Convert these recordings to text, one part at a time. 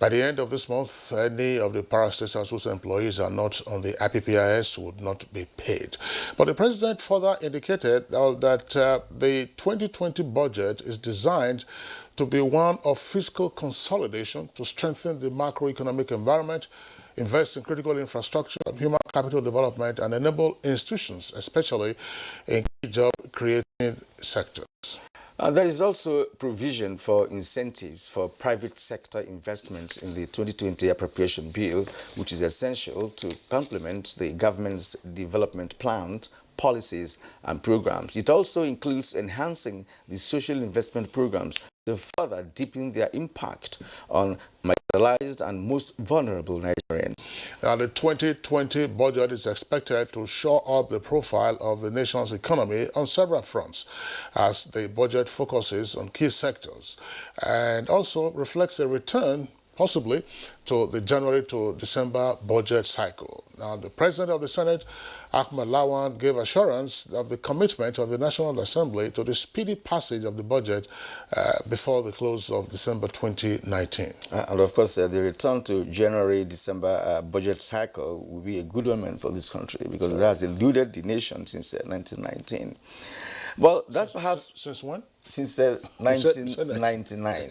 By the end of this month, any of the parastatals whose employees are not on the IPPIS would not be paid. But the president further indicated that the 2020 budget is designed to be one of fiscal consolidation to strengthen the macroeconomic environment, invest in critical infrastructure, human capital development, and enable institutions, especially in job-creating sectors. There is also provision for incentives for private sector investments in the 2020 appropriation bill, which is essential to complement the government's development plans, policies, and programs. It also includes enhancing the social investment programs to further deepen their impact on marginalized and most vulnerable Nigerians. Now, the 2020 budget is expected to shore up the profile of the nation's economy on several fronts, as the budget focuses on key sectors and also reflects a return possibly to the January to December budget cycle. Now, the President of the Senate, Ahmed Lawan, gave assurance of the commitment of the National Assembly to the speedy passage of the budget before the close of December 2019. And of course, the return to January-December budget cycle will be a good omen for this country because it has eluded the nation since 1919. Well, that's perhaps... Since when? Since 1999.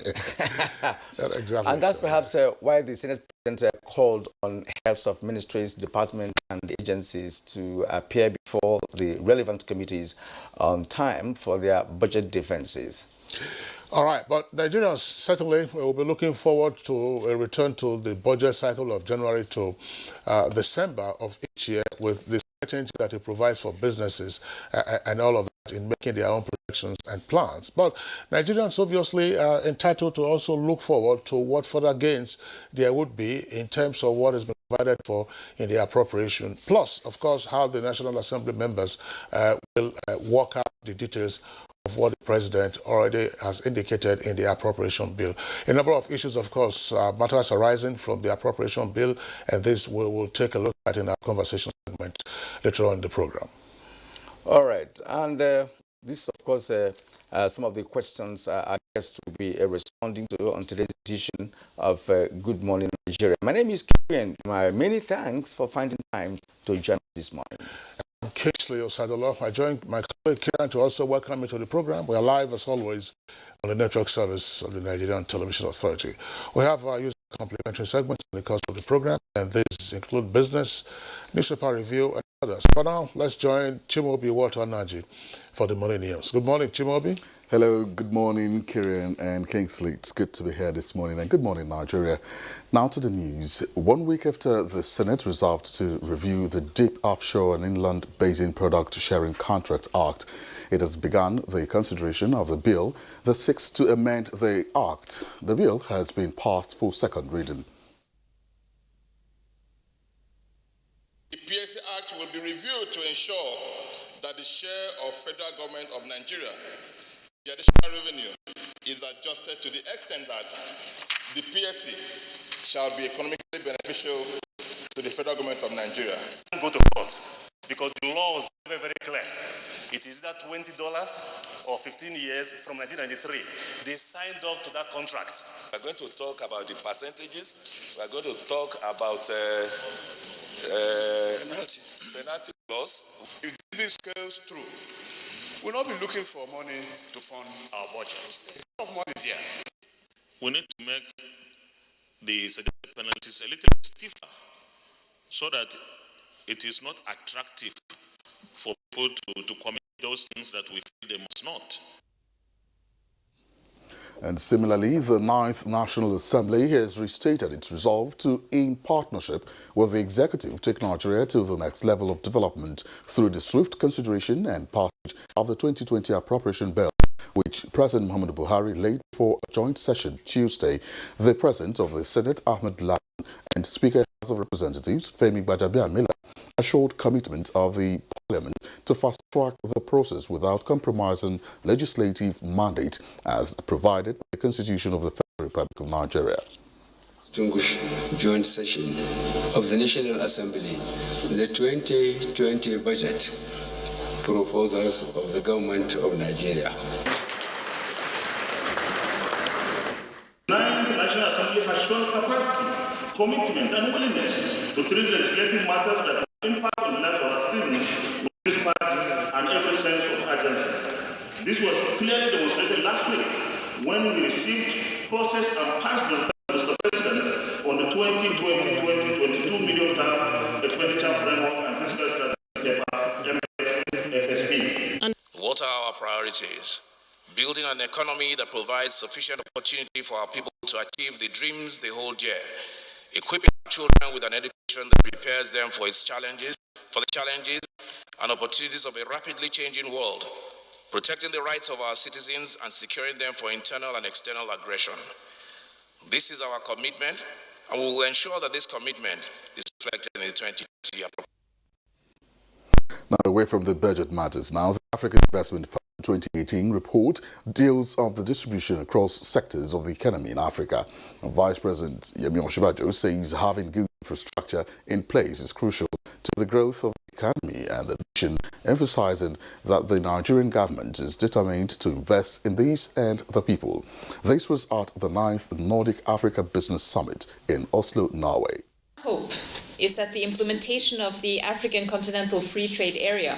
Exactly. And that's perhaps why the Senate President called on heads of ministries, departments, and agencies to appear before the relevant committees on time for their budget defenses. All right, but Nigerians certainly will be looking forward to a return to the budget cycle of January to December of each year, with the certainty that it provides for businesses and all of that in making their own projections and plans. But Nigerians obviously are entitled to also look forward to what further gains there would be in terms of what has been provided for in the appropriation, plus, of course, how the National Assembly members will work out the details of what the President already has indicated in the appropriation bill. A number of issues, of course, matters arising from the appropriation bill, and this we will take a look at in our conversation segment later on in the program. All right, and this, of course, some of the questions our guests will be responding to on today's edition of Good Morning Nigeria. My name is Kieran. My many thanks for finding time to join us this morning. I'm Kingsley Osadolo. I joined my colleague Kieran to also welcome me to the program. We are live, as always, on the network service of the Nigerian Television Authority. We have our user complimentary segments in the course of the program, and these include business, newspaper review, and others. For now, let's join Chimobi Walter Naji for the morning news. Good morning, Chimobi. Hello, good morning, Kieran and Kingsley. It's good to be here this morning, and good morning, Nigeria. Now to the news. 1 week after the Senate resolved to review the Deep Offshore and Inland Basin Product Sharing Contract Act, it has begun the consideration of the bill that seeks to amend the act. The bill has been passed for second reading. The PSC Act will be reviewed to ensure that the share of federal government of Nigeria, the additional revenue, is adjusted to the extent that the PSC shall be economically beneficial to the federal government of Nigeria. Go to court because the law was very, very clear. It is that $20 or 15 years from 1993. They signed up to that contract. We're going to talk about the percentages. We're going to talk about penalty clause. If this goes through, we'll not be looking for money to fund our budgets. A lot of money is here. We need to make the suggested penalties a little stiffer so that it is not attractive for people to commit those things that we feel they must not. And similarly, the 9th National Assembly has restated its resolve to, in partnership with the executive, take Nigeria to the next level of development through the swift consideration and passage of the 2020 appropriation bill, which President Muhammadu Buhari laid for a joint session Tuesday. The President of the Senate, Ahmed Lawan, and Speaker of the House of Representatives, Femi Gbajabiamila, assured commitment of the Parliament to fast-track the process without compromising legislative mandate as provided by the Constitution of the Federal Republic of Nigeria. Distinguished joint session of the National Assembly, the 2020 budget proposals of the government of Nigeria. National Assembly has shown capacity, commitment, and willingness to treat legislative matters that impact on the lives of our citizens with dispatch and every sense of urgency. This was clearly demonstrated last week when we received, processed, and passed the Mr. President on the 2020-2022 million-term expenditure framework and fiscal strategy FSP. What are our priorities? Building an economy that provides sufficient opportunity for our people to achieve the dreams they hold dear. Equipping our children with an education that prepares them for the challenges and opportunities of a rapidly changing world. Protecting the rights of our citizens and securing them for internal and external aggression. This is our commitment, and we will ensure that this commitment is reflected in the 2020 appropriation. Now, away from the budget matters now, the African Investment Fund 2018 report deals on the distribution across sectors of the economy in Africa. And Vice President Yemi Osinbajo says having good infrastructure in place is crucial to the growth of the economy and the nation, emphasizing that the Nigerian government is determined to invest in these and the people. This was at the 9th Nordic Africa Business Summit in Oslo, Norway. Hope is that the implementation of the African Continental Free Trade Area,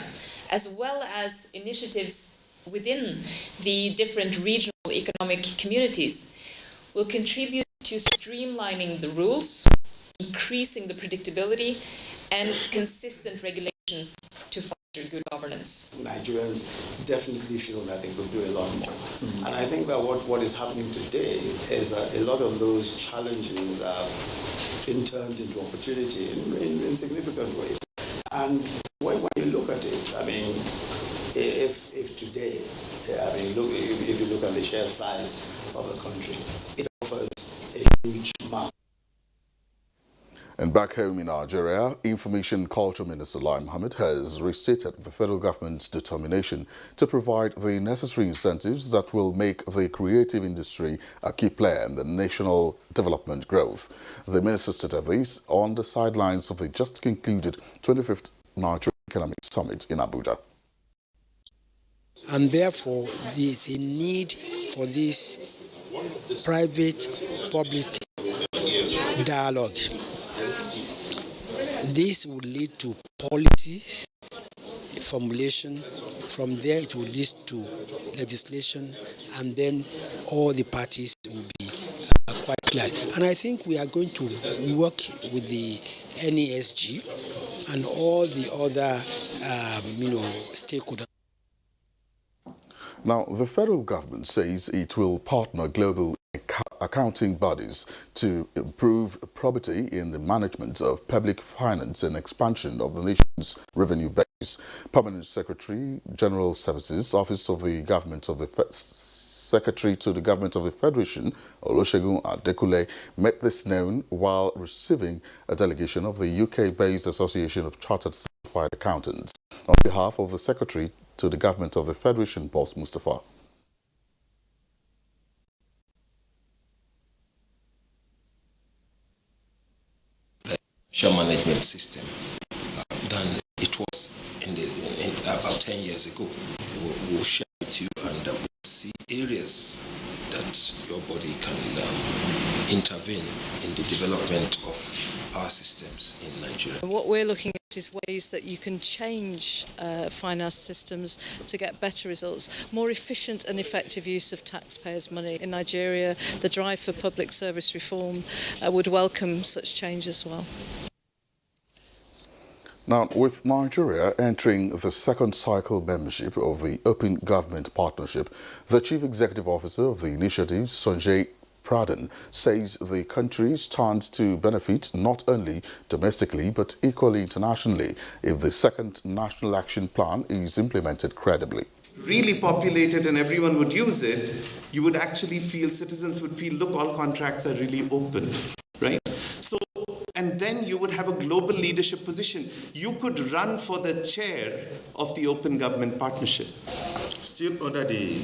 as well as initiatives within the different regional economic communities, will contribute to streamlining the rules, increasing the predictability, and consistent regulations to foster good governance. Nigerians definitely feel that they could do a lot more. And I think that what is happening today is a lot of those challenges are been turned into opportunity in significant ways. And when you look at it, I mean, if today, I mean, if you look at the sheer size of the country, it offers a huge market. And back home in Nigeria, Information Culture Minister Lai Mohammed has restated the federal government's determination to provide the necessary incentives that will make the creative industry a key player in the national development growth. The minister stated this on the sidelines of the just concluded 25th Nigerian Economic Summit in Abuja. And therefore, there is a need for this private-public dialogue. This will lead to policy formulation. From there, it will lead to legislation, and then all the parties will be quite clear. And I think we are going to work with the NESG and all the other, stakeholders. Now, the federal government says it will partner global accounting bodies to improve probity in the management of public finance and expansion of the nation's revenue base. Permanent Secretary, General Services, Office of the Government of the Secretary to the Government of the Federation, Olusegun Adekule, made this known while receiving a delegation of the UK-based Association of Chartered Certified Accountants. On behalf of the Secretary to the Government of the Federation, Boss Mustafa. The management system than it was in about 10 years ago. We'll share with you, and we'll see areas that your body can intervene in the development of our systems in Nigeria. What we're looking at is ways that you can change finance systems to get better results, more efficient and effective use of taxpayers' money. In Nigeria, the drive for public service reform would welcome such change as well. Now, with Nigeria entering the second cycle membership of the Open Government Partnership, the Chief Executive Officer of the initiative, Sanjay Pradhan, says the country stands to benefit not only domestically but equally internationally if the second National Action Plan is implemented credibly. Really populated and everyone would use it, you would actually feel, citizens would feel, look, all contracts are really open, right? So, and then you would have a global leadership position. You could run for the chair of the Open Government Partnership. Still under the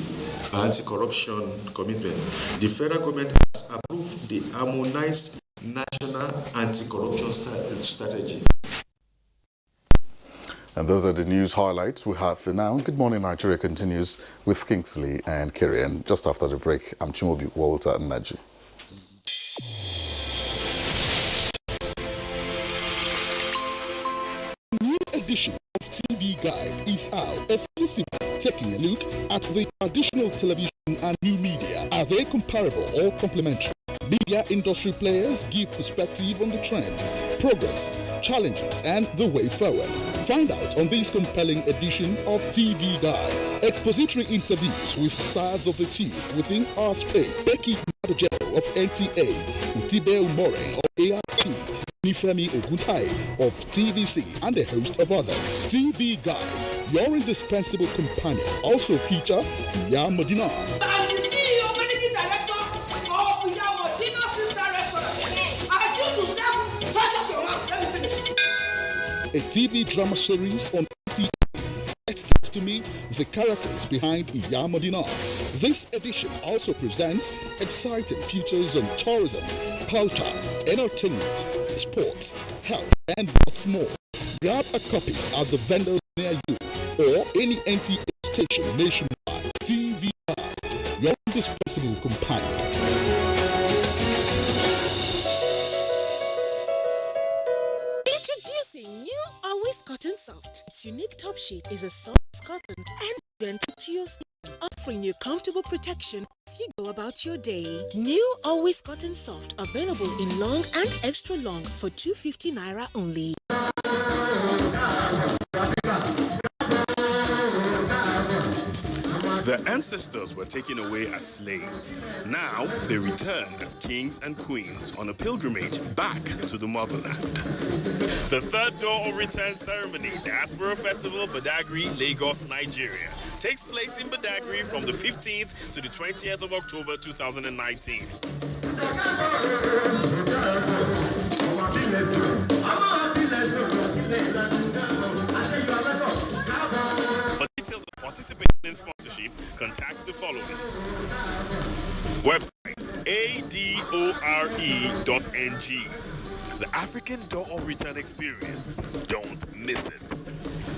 anti-corruption commitment, the federal government has approved the harmonized national anti-corruption strategy. And those are the news highlights we have for now. Good Morning Nigeria continues with Kingsley and Kerry. And just after the break, I'm Chimobi Walter Naji. edition of TV Guide is out, exclusively taking a look at the traditional television and new media. Are they comparable or complementary? Media industry players give perspective on the trends, progress, challenges, and the way forward. Find out on this compelling edition of TV Guide. Expository interviews with stars of the team within our space. Becky Madojero of NTA, Utibe Umore of ART, Nifemi Oguntai of TVC, and a host of others. TV Guide, your indispensable companion. Also feature Iya Modina. I'm the CEO, managing director of Iya Modina Sister Restaurant. I choose to serve. Shut up your mouth. Let me finish. A TV drama series on NTA. Expect to meet the characters behind Iya Modina. This edition also presents exciting features on tourism, culture, entertainment, sports, health, and lots more. Grab a copy at the vendors near you or any NTA station nationwide. TV Guide, your indispensable companion. Introducing new Always Cotton Soft. Its unique top sheet is a soft cotton and gentle to your skin, offering you comfortable protection as you go about your day. New Always Cotton Soft, available in long and extra long for 250 naira only. Their ancestors were taken away as slaves. Now they return as kings and queens on a pilgrimage back to the motherland. The third door of return ceremony, Diaspora Festival, Badagry, Lagos, Nigeria, takes place in Badagry from the 15th to the 20th of October 2019. For details of participation and sponsorship, contact the following. Website adore.ng. The African Door of Return Experience. Don't miss it.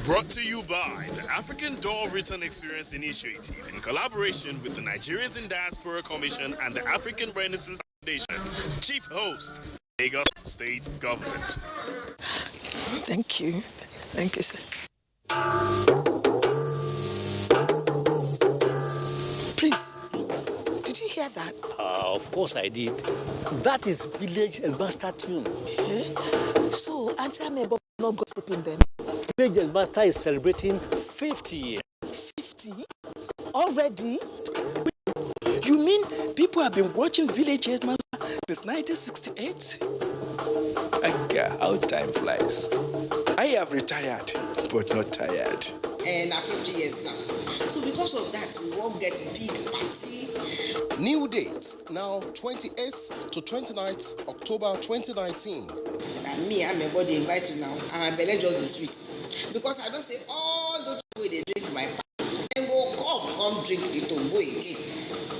Brought to you by the African Door of Return Experience Initiative in collaboration with the Nigerians in Diaspora Commission and the African Renaissance Foundation. Chief host, Lagos State Government. Thank you. Thank you, sir. Please, did you hear that? Of course I did. That is Village Elmaster tune. So, Auntie Amebo not gossiping then? Village Elmaster is celebrating 50 years. 50? Already? You mean people have been watching Village Elmaster since 1968? How time flies. I have retired, but not tired. And 50 years now. So because of that, we won't get a big party. New date, now 28th to 29th October 2019. And me, I'm a body invite you now. And my belly just is sweet. Because I don't say all those people they drink my party. They go come drink the tombo again.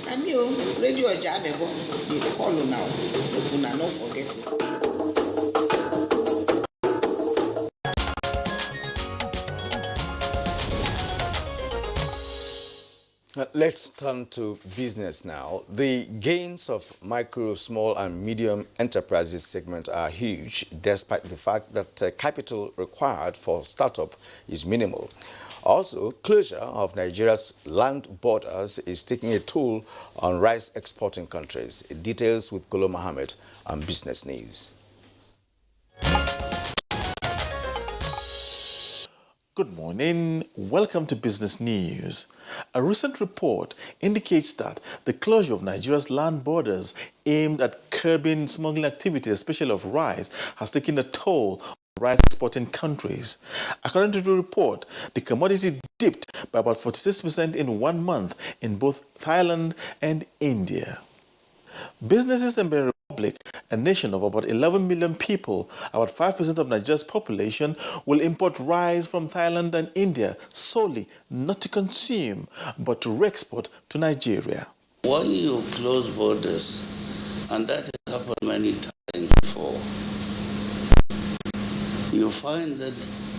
And me, radio jamebo, they call you now. They could not forget it. Let's turn to business now. The gains of micro, small and medium enterprises segment are huge, despite the fact that capital required for startup is minimal. Also, closure of Nigeria's land borders is taking a toll on rice exporting countries. Details with Golo Mohammed on Business News. Good morning. Welcome to Business News. A recent report indicates that the closure of Nigeria's land borders aimed at curbing smuggling activities, especially of rice, has taken a toll on rice exporting countries. According to the report, the commodity dipped by about 46% in 1 month in both Thailand and India. Businesses in Benin Republic, a nation of about 11 million people, about 5% of Nigeria's population, will import rice from Thailand and India solely not to consume, but to re-export to Nigeria. When you close borders, and that has happened many times before, you find that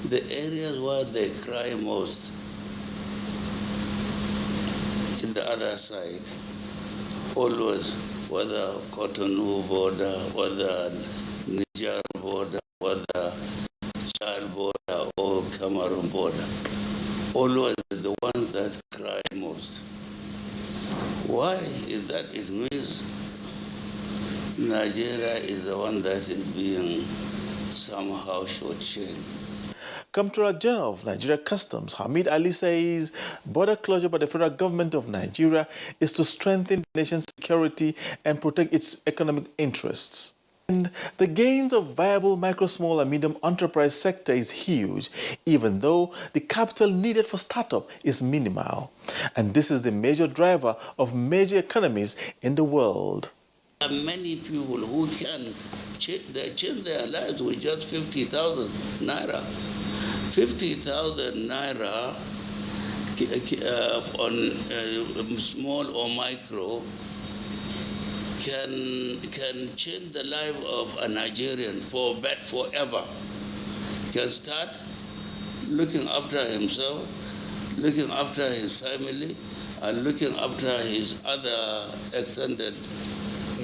the areas where they cry most in the other side, always, whether Cotonou border, whether Niger border, whether Chad border or open border always the ones that cry most. Why is that? It means Nigeria is the one that is being somehow shortchanged. Comptroller General of Nigeria Customs, Hamid Ali, says border closure by the federal government of Nigeria is to strengthen the nation's security and protect its economic interests. And the gains of viable micro, small and medium enterprise sector is huge, even though the capital needed for startup is minimal. And this is the major driver of major economies in the world. There are many people who can change their lives with just 50,000 naira. 50,000 naira on small or micro can change the life of a Nigerian forever. Can start looking after himself, looking after his family, and looking after his other extended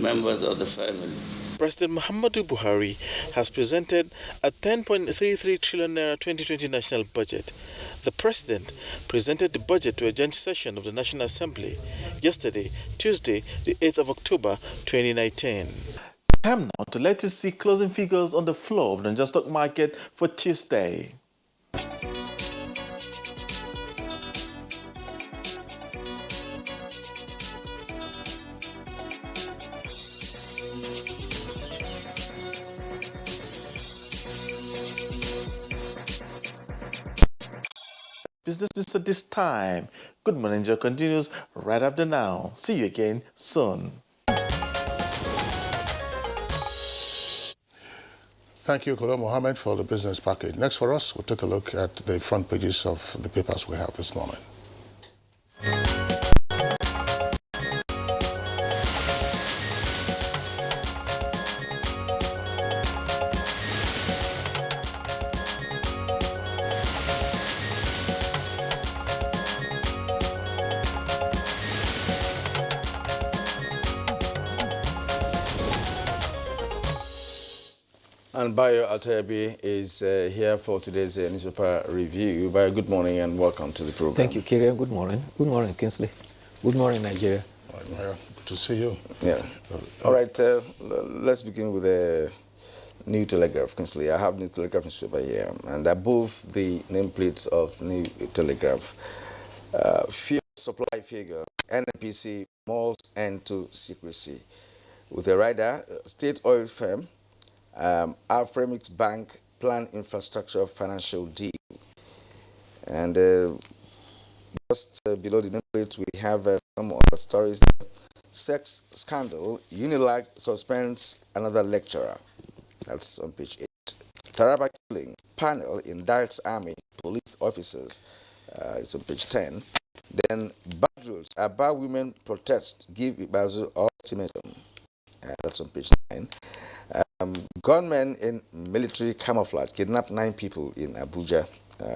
members of the family. President Muhammadu Buhari has presented a 10.33 trillion naira 2020 national budget. The president presented the budget to a joint session of the National Assembly yesterday, Tuesday, the 8th of October 2019. Time now to let us see closing figures on the floor of the Nigerian stock market for Tuesday. Business News at this time. Good Morning Nigeria continues right after now. See you again soon. Thank you, Kola Mohammed, for the business package. Next for us, we'll take a look at the front pages of the papers we have this morning. And Bayo Altayabi is here for today's newspaper review. Bayo, good morning and welcome to the program. Thank you, Kirian. Good morning. Good morning, Kingsley. Good morning, Nigeria. Good to see you. Yeah. All right, let's begin with the New Telegraph, Kingsley. I have New Telegraph newspaper here, and above the nameplate of New Telegraph, fuel supply figure, NNPC malls end to secrecy. With a rider, state oil firm, Afremix Bank plan infrastructure financial deal. And just below the nameplate, we have some other stories. Sex scandal, Unilag suspends another lecturer. That's on page 8. Taraba killing, panel indicts army, police officers. It's on page 10. Then bad rules, Aba women protest, give Ibazu ultimatum. That's on page 9. Gunmen in military camouflage kidnapped 9 people in Abuja.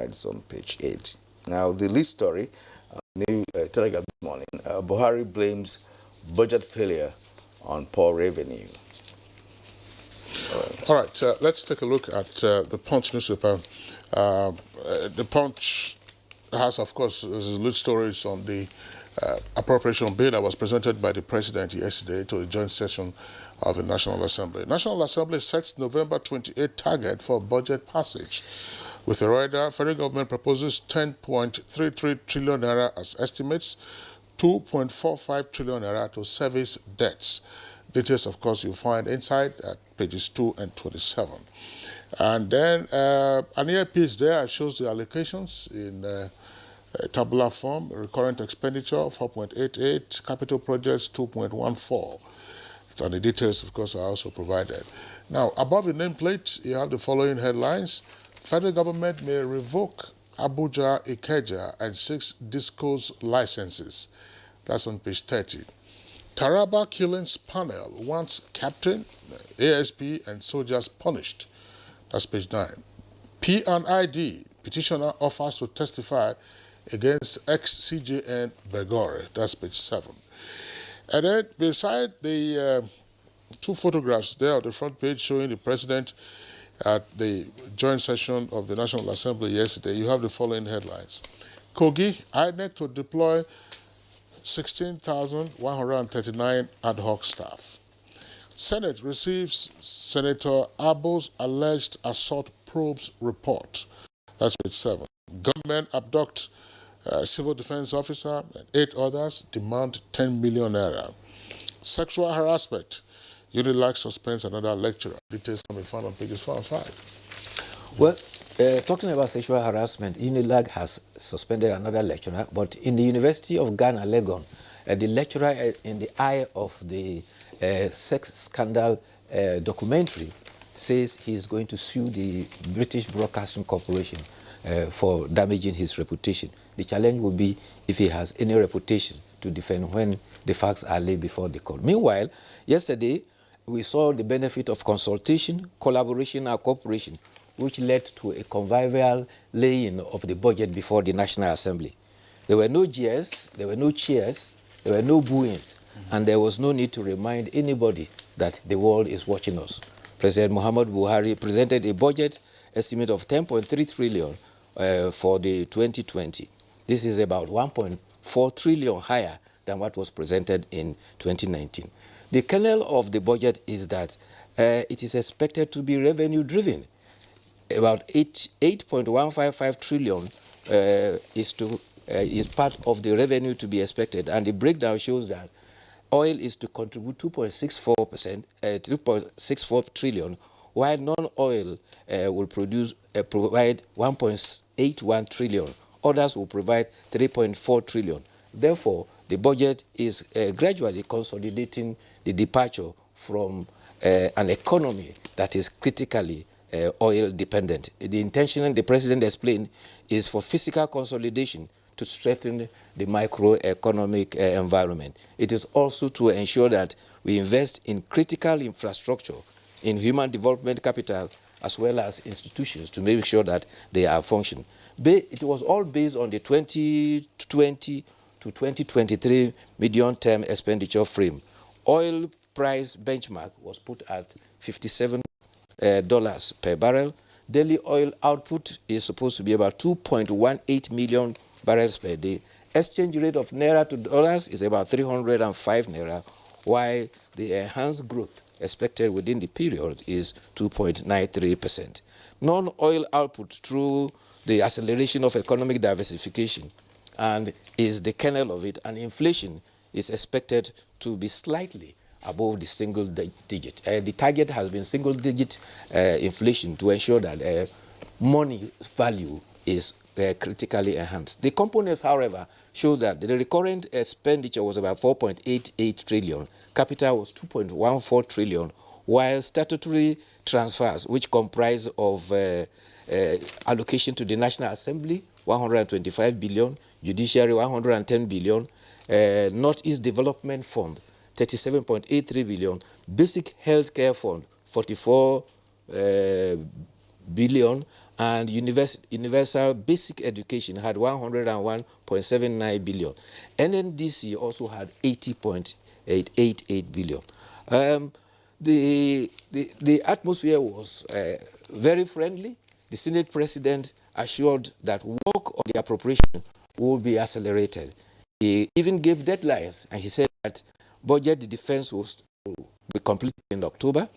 It's on page 8. Now, the lead story, New Telegraph this morning, Buhari blames budget failure on poor revenue. All right, let's take a look at the Punch newspaper. The Punch has, of course, lead stories on the appropriation bill that was presented by the president yesterday to the joint session of the National Assembly. National Assembly sets November 28 target for budget passage. With a rider, federal government proposes 10.33 trillion naira as estimates, 2.45 trillion naira to service debts. Details, of course, you'll find inside at pages 2 and 27. And then an earpiece there shows the allocations in tabular form. Recurrent expenditure 4.88, capital projects 2.14. And the details, of course, are also provided. Now, above the nameplate, you have the following headlines. Federal government may revoke Abuja, Ikeja, and 6 discos licenses. That's on page 30. Taraba killings panel wants captain, ASP, and soldiers punished. That's page 9. P&ID, petitioner offers to testify against ex-CJN Begore. That's page 7. And then beside the 2 photographs there on the front page showing the president at the joint session of the National Assembly yesterday, you have the following headlines. Kogi, INEC to deploy 16,139 ad hoc staff. Senate receives Senator Abo's alleged assault probes report. That's page 7. Government abduct civil defense officer and 8 others, demand 10 million naira. Sexual harassment. UNILAG suspends another lecturer. Details can be found on pages 4 and 5. Well, talking about sexual harassment, UNILAG has suspended another lecturer, but in the University of Ghana, Legon, the lecturer in the eye of the sex scandal documentary says he's going to sue the British Broadcasting Corporation for damaging his reputation. The challenge will be if he has any reputation to defend when the facts are laid before the court. Meanwhile, yesterday, we saw the benefit of consultation, collaboration, and cooperation, which led to a convivial laying of the budget before the National Assembly. There were no jeers, there were no cheers, there were no booings, and there was no need to remind anybody that the world is watching us. President Muhammad Buhari presented a budget estimate of 10.3 trillion for the 2020. This is about 1.4 trillion higher than what was presented in 2019. The kernel of the budget is that it is expected to be revenue-driven. About 8.155 trillion is part of the revenue to be expected, and the breakdown shows that oil is to contribute 2.64 trillion, while non-oil will provide 1.81 trillion. Others will provide 3.4 trillion. Therefore, the budget is gradually consolidating the departure from an economy that is critically oil dependent. The intention, the president explained, is for fiscal consolidation to strengthen the microeconomic environment. It is also to ensure that we invest in critical infrastructure, in human development capital, as well as institutions to make sure that they are functioning. It was all based on the 2020 to 2023 medium-term expenditure frame. Oil price benchmark was put at $57 per barrel. Daily oil output is supposed to be about 2.18 million barrels per day. Exchange rate of naira to dollars is about 305 naira, while the enhanced growth expected within the period is 2.93%. Non-oil output through the acceleration of economic diversification and is the kernel of it, and inflation is expected to be slightly above the single digit. The target has been single digit inflation to ensure that money value is critically enhanced. The components, however, show that the recurrent expenditure was about 4.88 trillion, capital was 2.14 trillion, while statutory transfers, which comprise of allocation to the National Assembly, 125 billion, Judiciary, 110 billion, Northeast Development Fund, 37.83 billion, Basic Healthcare Fund, 44 billion, and Universal Basic Education had 101.79 billion. NNDC also had 80.88 billion. The atmosphere was very friendly. The Senate President assured that work on the appropriation will be accelerated. He even gave deadlines, and he said that budget defense will be completed in October,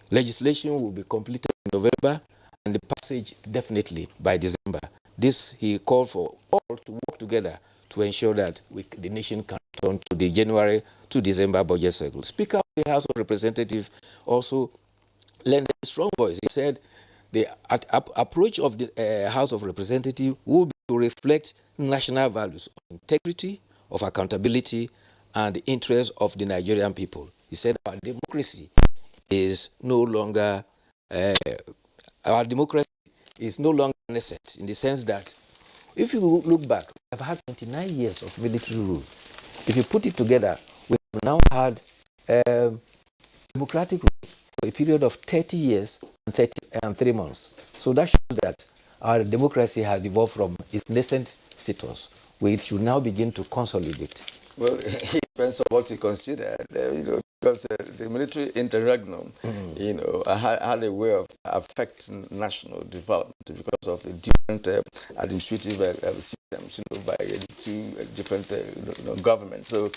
legislation will be completed in November, and the passage definitely by December. This he called for all to work together to ensure that the nation can turn to the January to December budget cycle. Speaker of the House of Representatives also lent a strong voice. He said the approach of the House of Representatives will be to reflect national values of integrity, of accountability, and the interests of the Nigerian people. He said our democracy is no longer innocent, in the sense that if you look back, we have had 29 years of military rule. If you put it together, we have now had democratic rule for a period of 30 years and 3 months. So that shows that our democracy has evolved from its nascent status, where it should now begin to consolidate. Well, it depends on what you consider, because the military interregnum, had a way of affecting national development because of the different administrative systems, by the two different governments. So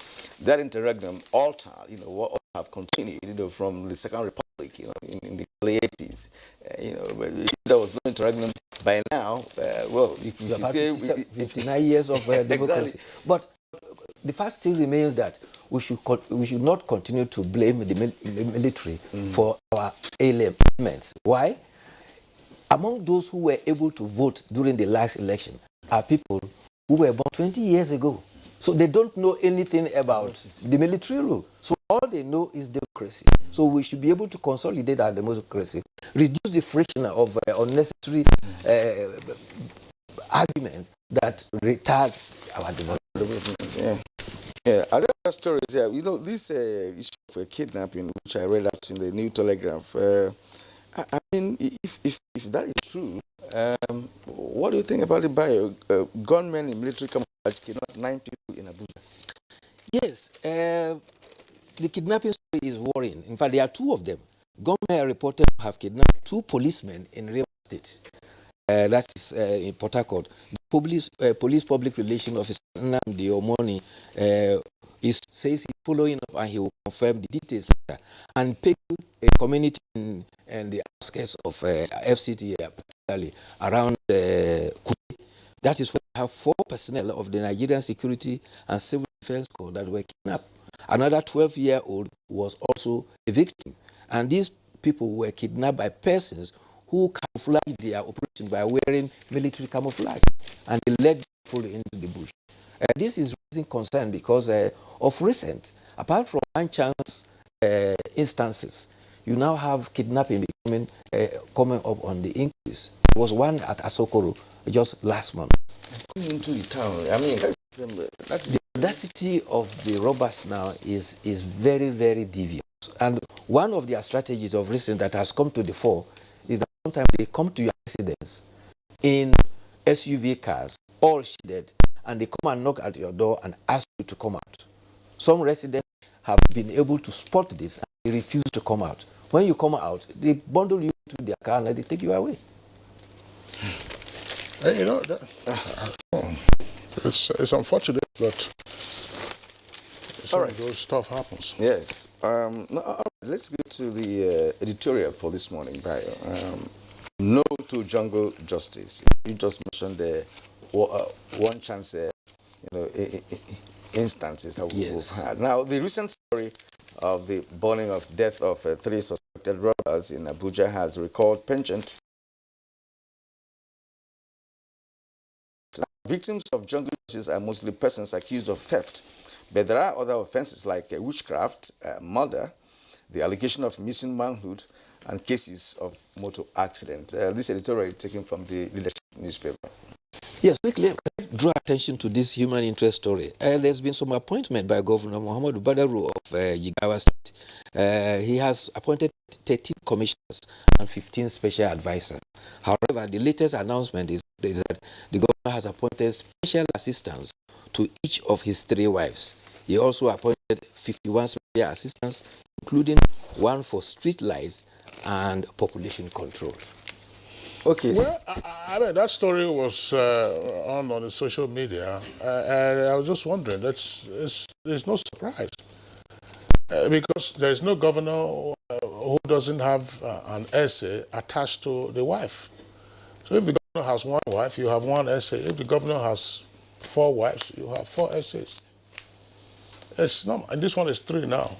that interregnum altered, what have continued, from the Second Republic, in the early 80s. There was no interregnum by now. Well, if you say 59 years of democracy, exactly. But the fact still remains that we should not continue to blame the military for our ailments. Why? Among those who were able to vote during the last election are people who were born 20 years ago. So they don't know anything about the military rule. So all they know is democracy. So we should be able to consolidate our democracy, reduce the friction of unnecessary arguments that retard our development. Yeah. Other stories here, this issue of kidnapping, which I read out in the New Telegraph. I mean, if that is true, what do you think about it? By gunmen in military camouflage kidnapped 9 people in Abuja? Yes, the kidnapping story is worrying. In fact, there are 2 of them. Gunmen are reported to have kidnapped 2 policemen in Rivers State. That is in Port Harcourt. The police public relations officer Nnamdi Omoni says he's following up and he will confirm the details later. And Peku, a community in the outskirts of FCT, particularly around Kuje, that is where we have 4 personnel of the Nigerian Security and Civil Defense Corps that were kidnapped. Another 12-year-old was also a victim. And these people were kidnapped by persons who camouflaged their operation by wearing military camouflage, and they led people into the bush. This is raising concern because of recent, apart from one chance instances, you now have kidnapping becoming coming up on the increase. There was one at Asokoro just last month. Coming into the town, I mean, that's the audacity of the robbers now is very, very devious. And one of their strategies of recent that has come to the fore is that sometimes they come to your residence in SUV cars, all shaded, and they come and knock at your door and ask you to come out. Some residents have been able to spot this and they refuse to come out. When you come out, they bundle you into their car and they take you away. It's unfortunate, but all right, those stuff happens. Yes. Let's go to the editorial for this morning. No to jungle justice. You just mentioned the one chance, instances that we've had. Now, the recent story of the burning of death of 3 suspected robbers in Abuja has recalled penchant. Victims of jungle justice are mostly persons accused of theft, but there are other offenses like witchcraft, murder, the allegation of missing manhood, and cases of motor accident. This editorial is taken from the Leadership newspaper. Yes, quickly, can I draw attention to this human interest story? There's been some appointment by Governor Muhammadu Badaru of Jigawa State. He has appointed 13 commissioners and 15 special advisors. However, the latest announcement is that the governor has appointed special assistants to each of his 3 wives. He also appointed 51 special assistants, including one for street lights and population control. Okay. Well, I mean, that story was on the social media, and I was just wondering, there's no surprise. Because there is no governor who doesn't have an essay attached to the wife. So if the governor has 1 wife, you have 1 essay. If the governor has 4 wives, you have 4 essays. It's not, and this one is 3 now.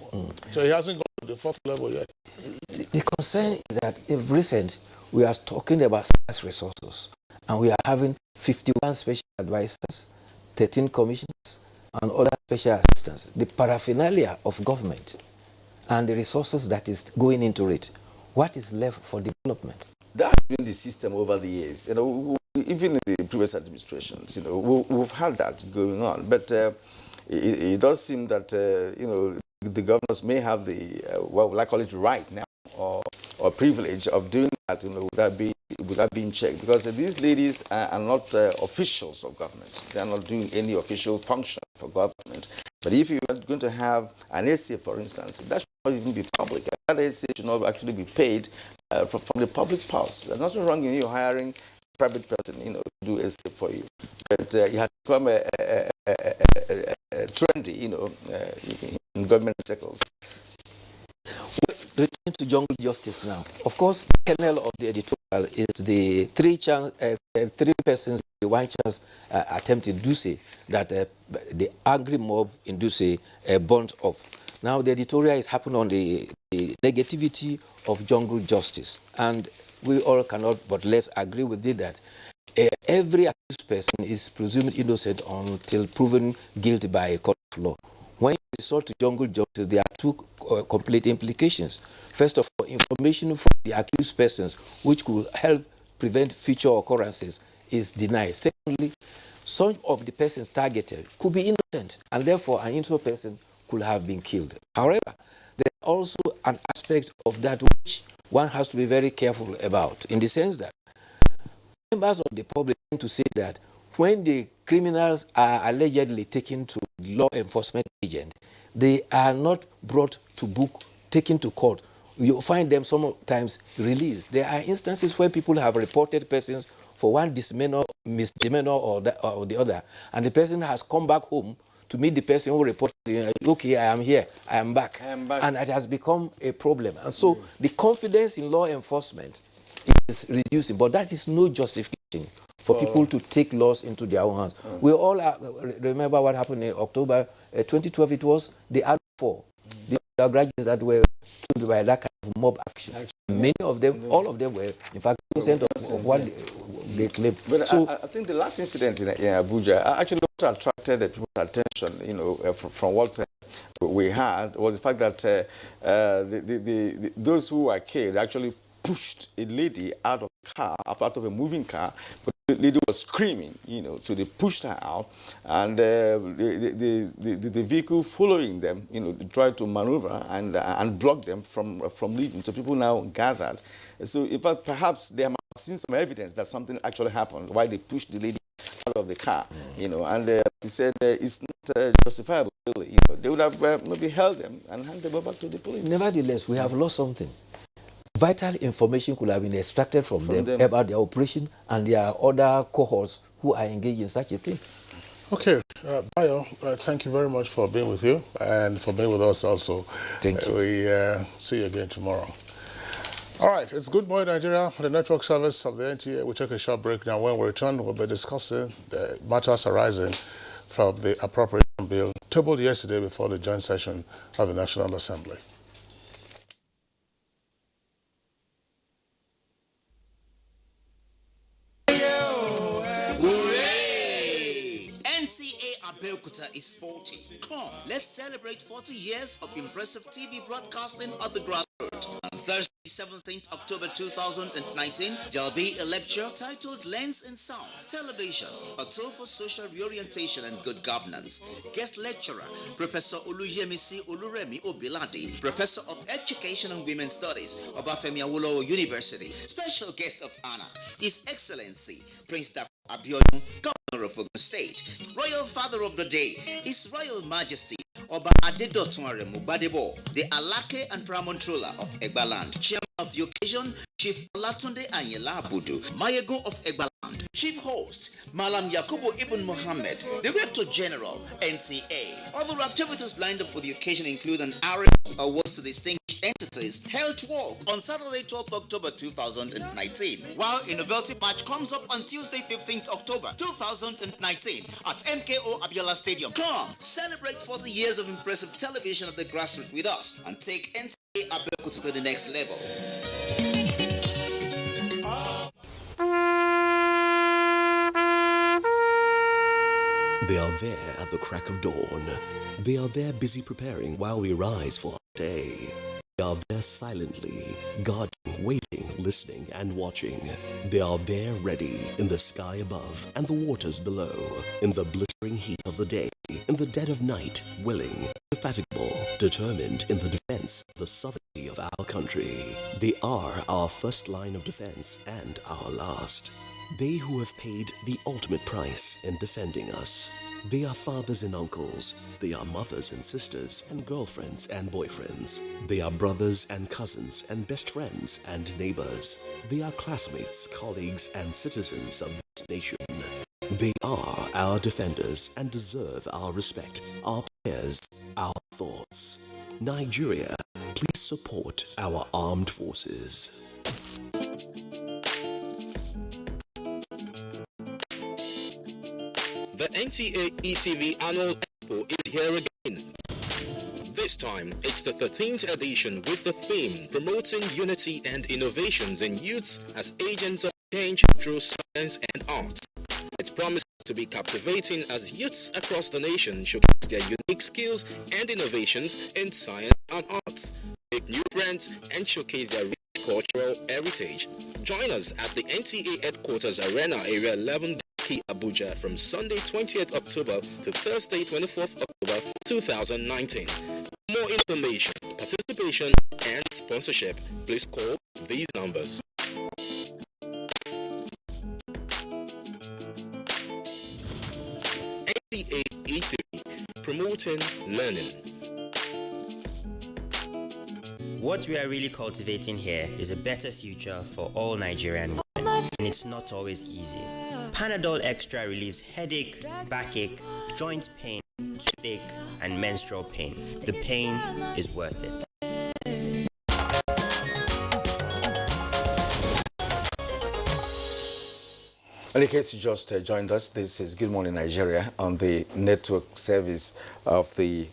So he hasn't gone to the 4th level yet. The concern is that in recent, we are talking about scarce resources, and we are having 51 special advisors, 13 commissioners, and other special assistants. The paraphernalia of government and the resources that is going into it. What is left for development? That has been the system over the years. Even in the previous administrations, we've had that going on. But it does seem that the governors may have the what will I call it, right now or privilege of doing that, without being checked, because these ladies are not officials of government. They are not doing any official function for government. But if you are going to have an essay, for instance, that should not even be public. That essay should not actually be paid from the public purse. There's nothing wrong in you hiring a private person, to do essay for you. But it has become trendy, in government circles. Returning to jungle justice now. Of course, the kernel of the editorial is the three persons, the one chance attempt in Dutse that the angry mob in Dutse burnt up. Now, the editorial is happening on the negativity of jungle justice. And we all cannot but less agree with it that every accused person is presumed innocent until proven guilty by a court of law. When you resort to jungle justice, there are two complete implications. First of all, information from the accused persons, which could help prevent future occurrences, is denied. Secondly, some of the persons targeted could be innocent, and therefore an innocent person could have been killed. However, there is also an aspect of that which one has to be very careful about, in the sense that members of the public tend to say that when the criminals are allegedly taken to law enforcement agent, they are not brought to book, taken to court. You find them sometimes released. There are instances where people have reported persons for one misdemeanor or the other, and the person has come back home to meet the person who reported, okay, I am here, I am back. And it has become a problem. And so the confidence in law enforcement is reducing, but that is no justification for people to take laws into their own hands. We all remember what happened in October 2012. It was the ADO4, the undergraduates that were killed by that kind of mob action. Many of them, all of them were, in fact, innocent of what they claimed. But so, I think the last incident in Abuja actually what attracted the people's attention, from what we had was the fact that those who were killed actually pushed a lady out of the car, out of a moving car, but the lady was screaming, so they pushed her out, and the vehicle following them, tried to maneuver and block them from leaving. So people now gathered. So in fact, perhaps they have seen some evidence that something actually happened while they pushed the lady out of the car, and he said it's not justifiable, really. They would have maybe held them and handed them over to the police. Nevertheless, we have lost something. Vital information could have been extracted from them about their operation and their other cohorts who are engaged in such a thing. Okay, Bayo, thank you very much for being with you and for being with us also. Thank you. We see you again tomorrow. All right, it's Good Morning Nigeria, the network service of the NTA. We'll take a short break now. When we return, we'll be discussing the matters arising from the appropriation bill tabled yesterday before the joint session of the National Assembly. Abeokuta is 40. Come, let's celebrate 40 years of impressive TV broadcasting at the grassroots. On Thursday, 17th October 2019, there'll be a lecture titled Lens in Sound, Television, a tool for social reorientation and good governance. Guest lecturer, Professor Oluyemisi Oluremi Obilade, Professor of Education and Women's Studies, Obafemi Awolowo University. Special guest of honor, His Excellency, Prince Dr. Abiodun, Governor of Ogun State. Royal Father of the Day, His Royal Majesty Oba Adedotun Aremu Gbadebo, the Alake and Pramontrola of Egbaland. Chairman of the occasion, Chief Olatunde Anyela Abudu, Mayego of Egbaland. Chief host, Malam Yakubu Ibn Mohammed, Director General, NTA. Other activities lined up for the occasion include an array of awards to distinguished entities held to walk on Saturday, 12th October 2019, while a novelty match comes up on Tuesday, 15th October 2019 at MKO Abiola Stadium. Come, celebrate 40 years of impressive television at the grassroots with us and take NTA Abeokuta to the next level. They are there at the crack of dawn. They are there busy preparing while we rise for our day. They are there silently, guarding, waiting, listening, and watching. They are there ready in the sky above and the waters below, in the blistering heat of the day, in the dead of night, willing, indefatigable, determined in the defense of the sovereignty of our country. They are our first line of defense and our last. They who have paid the ultimate price in defending us. They are fathers and uncles. They are mothers and sisters and girlfriends and boyfriends. They are brothers and cousins and best friends and neighbors. They are classmates, colleagues, and citizens of this nation. They are our defenders and deserve our respect, our prayers, our thoughts. Nigeria, please support our armed forces. The NTA ETV Annual Expo is here again. This time, it's the 13th edition with the theme Promoting Unity and Innovations in Youths as Agents of Change through Science and Art. It's promised to be captivating as youths across the nation showcase their unique skills and innovations in science and arts, make new friends, and showcase their rich cultural heritage. Join us at the NTA Headquarters Arena, Area 11, Abuja from Sunday 20th October to Thursday 24th October 2019. For more information, participation, and sponsorship, please call these numbers. NTA ETV, promoting learning. What we are really cultivating here is a better future for all Nigerian women, and it's not always easy. Panadol Extra relieves headache, backache, joint pain, toothache, and menstrual pain. The pain is worth it. And in case you just joined us, this is Good Morning Nigeria on the network service of the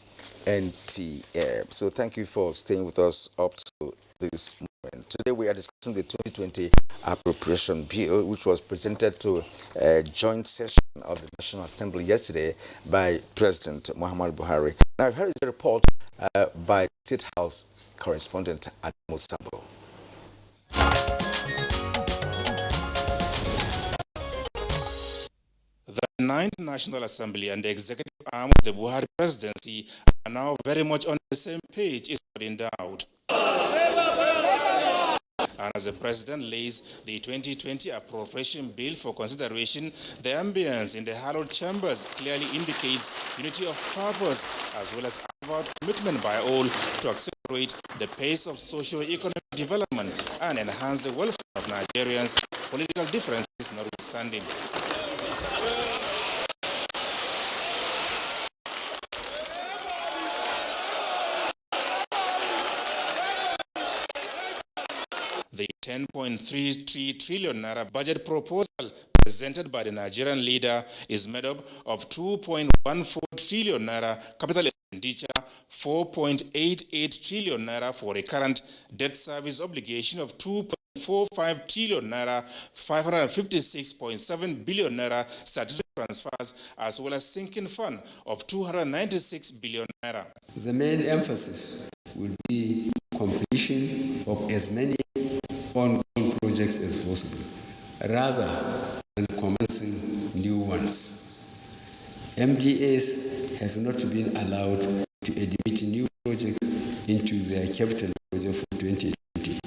NTA. So thank you for staying with us up to this moment. Today we are discussing the 2020 Appropriation Bill, which was presented to a joint session of the National Assembly yesterday by President Muhammadu Buhari. Now here is a report by State House correspondent Adamu Sambo. The 9th National Assembly and the executive arm of the Buhari presidency are now very much on the same page, is not in doubt. And as the president lays the 2020 appropriation bill for consideration, the ambience in the hallowed chambers clearly indicates unity of purpose as well as avowed commitment by all to accelerate the pace of socio-economic development and enhance the welfare of Nigerians, political differences notwithstanding. The 10.33 trillion naira budget proposal presented by the Nigerian leader is made up of 2.14 trillion naira capital expenditure, 4.88 trillion naira for recurrent debt service obligation of 2.45 trillion naira, 556.7 billion naira statutory transfers, as well as sinking fund of 296 billion naira. The main emphasis will be completion of as many ongoing projects as possible, rather than commencing new ones. MDAs have not been allowed to admit new projects into their capital budget for 2020,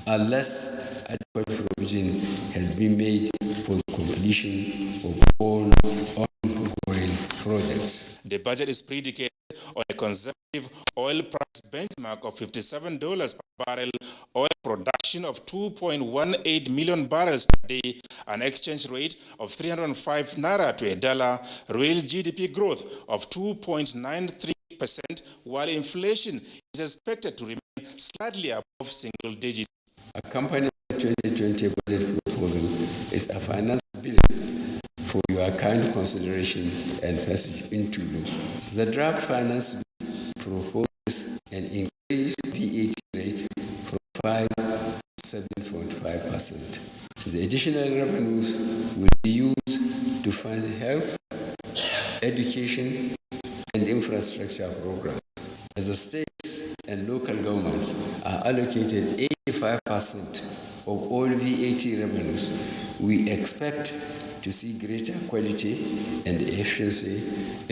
unless adequate provision has been made for the completion of all ongoing projects. The budget is predicated on a conservative oil price benchmark of $57 per barrel, oil production of 2.18 million barrels per day, an exchange rate of 305 naira to a dollar, real GDP growth of 2.93%, while inflation is expected to remain slightly above single digits. Accompanying the 2020 budget proposal is a finance bill for your kind consideration and passage into law. The draft finance bill proposes an increased VAT rate from 5 to 7.5%. The additional revenues will be used to fund health, education, and infrastructure programs. As the states and local governments are allocated 85% of all VAT revenues, we expect to see greater quality and efficiency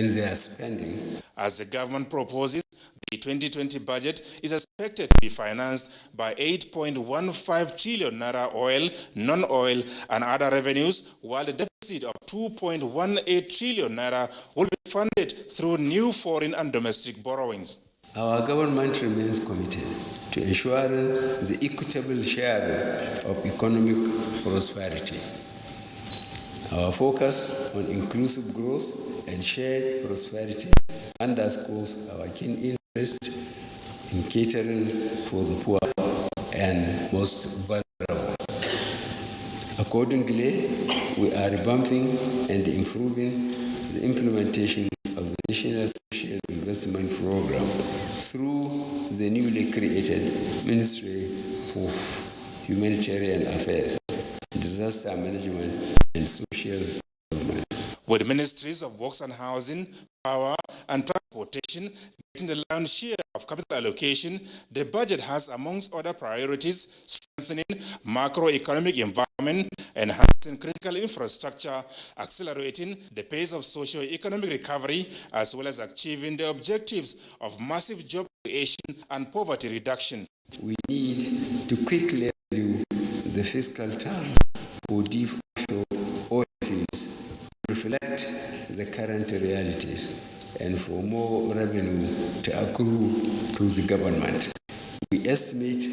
in their spending. As the government proposes, the The 2020 budget is expected to be financed by 8.15 trillion naira oil, non-oil and other revenues, while the deficit of 2.18 trillion naira will be funded through new foreign and domestic borrowings. Our government remains committed to ensuring the equitable sharing of economic prosperity. Our focus on inclusive growth and shared prosperity underscores our keen interest in catering for the poor and most vulnerable. Accordingly, we are revamping and improving the implementation of the National Social Investment Program through the newly created Ministry for Humanitarian Affairs, Disaster Management and Social Development. With ministries of Works and Housing, Power and Transportation getting the lion's share of capital allocation, the budget has, amongst other priorities, strengthening macroeconomic environment, enhancing critical infrastructure, accelerating the pace of socio-economic recovery, as well as achieving the objectives of massive job creation and poverty reduction. We need to quickly review the fiscal terms for deep offshore oil fields to reflect the current realities and for more revenue to accrue to the government. We estimate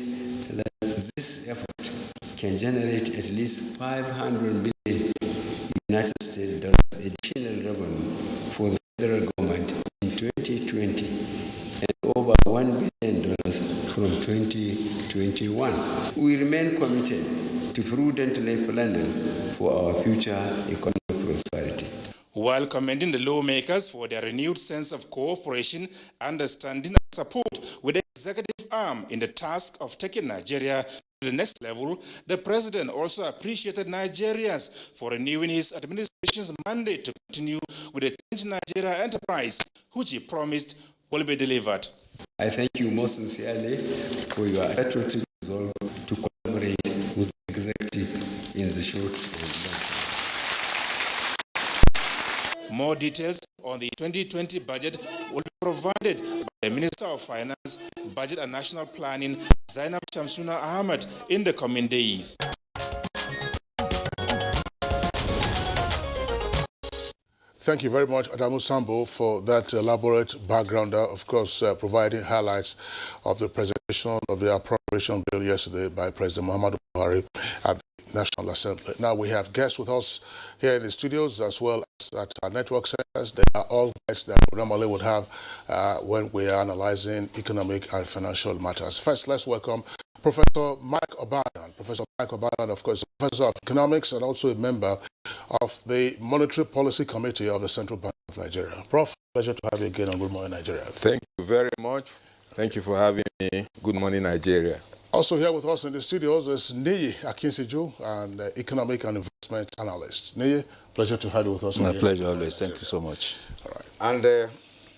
that this effort can generate at least 500 million United States dollars additional revenue for the federal government in 2020 and over $1 billion from 2021. We remain committed to prudently planning for our future economic prosperity. While commending the lawmakers for their renewed sense of cooperation, understanding and support with the executive arm in the task of taking Nigeria to the next level, the president also appreciated Nigerians for renewing his administration's mandate to continue with the Change Nigeria enterprise, which he promised will be delivered. I thank you most sincerely for your patriotic resolve to collaborate with the executive in the short and long term. More details on the 2020 budget will be provided by the Minister of Finance, Budget and National Planning, Zainab Shamsuna Ahmed, in the coming days. Thank you very much, Adamu Sambo, for that elaborate backgrounder, of course, providing highlights of the presentation of the appropriation bill yesterday by President Muhammadu Buhari at the National Assembly. Now, we have guests with us here in the studios as well as at our network centers. They are all guests that we normally would have when we are analyzing economic and financial matters. First, let's welcome Professor Mike Obadan. Professor Mike Obadan, of course, Professor of Economics and also a member of the Monetary Policy Committee of the Central Bank of Nigeria. Prof, pleasure to have you again on Good Morning Nigeria. Thank you very much. Thank you for having me. Good Morning Nigeria. Also here with us in the studios is Niyi Akinsiju, an economic and investment analyst. Niyi, pleasure to have you with us. My pleasure always. Thank you so much. All right. And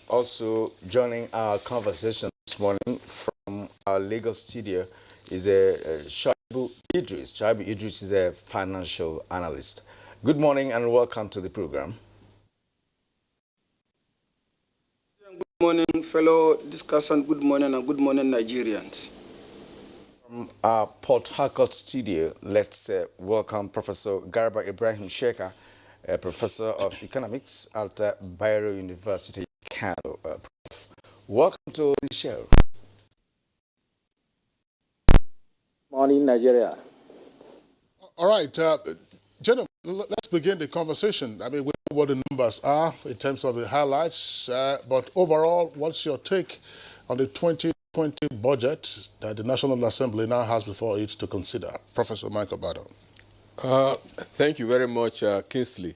also joining our conversation this morning from our Lagos studio is Shaibu Idris. Shaibu Idris is a financial analyst. Good morning and welcome to the program. Good morning, fellow discussants. Good morning and good morning, Nigerians. From our Port Harcourt studio, let's welcome Professor Garba Ibrahim Sheikha, a professor of economics at Bayero University, Kano. Welcome to the show. Morning, Nigeria. All right, gentlemen, let's begin the conversation. I mean, we know what the numbers are in terms of the highlights, but overall, what's your take on the 2020 budget that the National Assembly now has before it to consider? Professor Michael Badon. Thank you very much, Kingsley.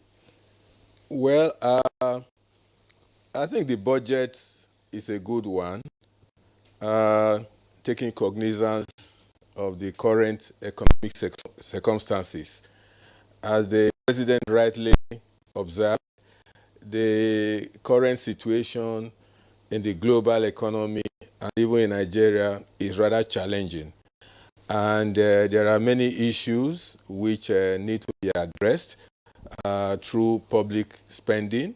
Well, I think the budget is a good one, taking cognizance of the current economic circumstances. As the President rightly observed, the current situation in the global economy and even in Nigeria is rather challenging. And there are many issues which need to be addressed through public spending.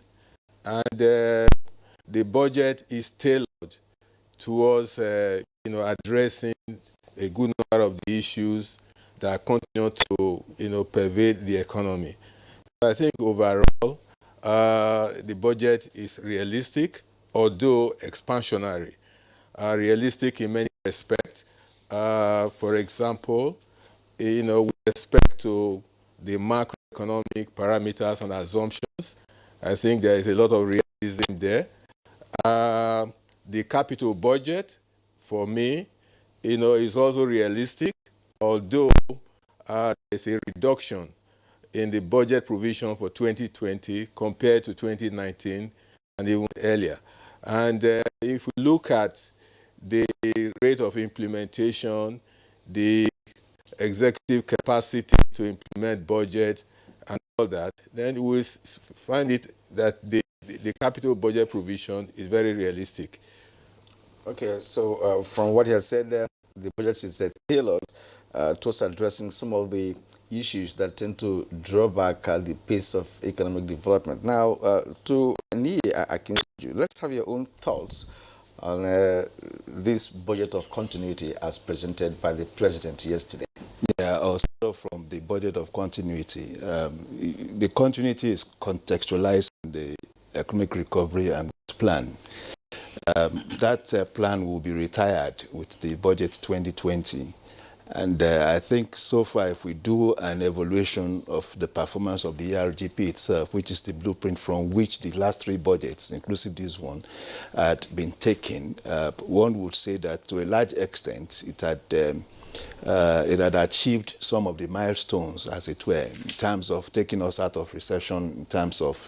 And the budget is tailored towards addressing a good number of the issues that continue to pervade the economy. I think overall the budget is realistic, although expansionary. Realistic in many respects. For example, with respect to the macroeconomic parameters and assumptions, I think there is a lot of realism there. The capital budget, for me, is also realistic, although there's a reduction in the budget provision for 2020 compared to 2019 and even earlier. And if we look at the rate of implementation, the executive capacity to implement budget and all that, then we will find it that the capital budget provision is very realistic. Okay, so from what he has said there, the budget is tailored towards addressing some of the issues that tend to draw back the pace of economic development. Now, to Nii Akintunju, let's have your own thoughts on this budget of continuity as presented by the president yesterday. Yeah, I'll start off from the budget of continuity. The continuity is contextualized in the economic recovery and plan. That plan will be retired with the budget 2020. And I think so far, if we do an evaluation of the performance of the ERGP itself, which is the blueprint from which the last three budgets, inclusive this one, had been taken, one would say that to a large extent it had achieved some of the milestones, as it were, in terms of taking us out of recession, in terms of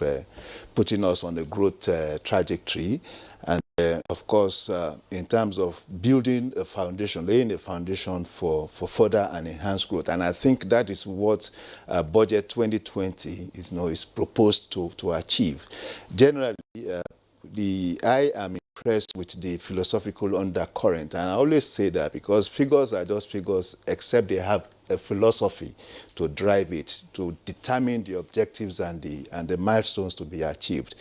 putting us on a growth trajectory, and of course, in terms of building a foundation, laying a foundation for further and enhanced growth. And I think that is what Budget 2020 is proposed to achieve. Generally, I am impressed with the philosophical undercurrent, and I always say that because figures are just figures, except they have a philosophy to drive it, to determine the objectives and the milestones to be achieved.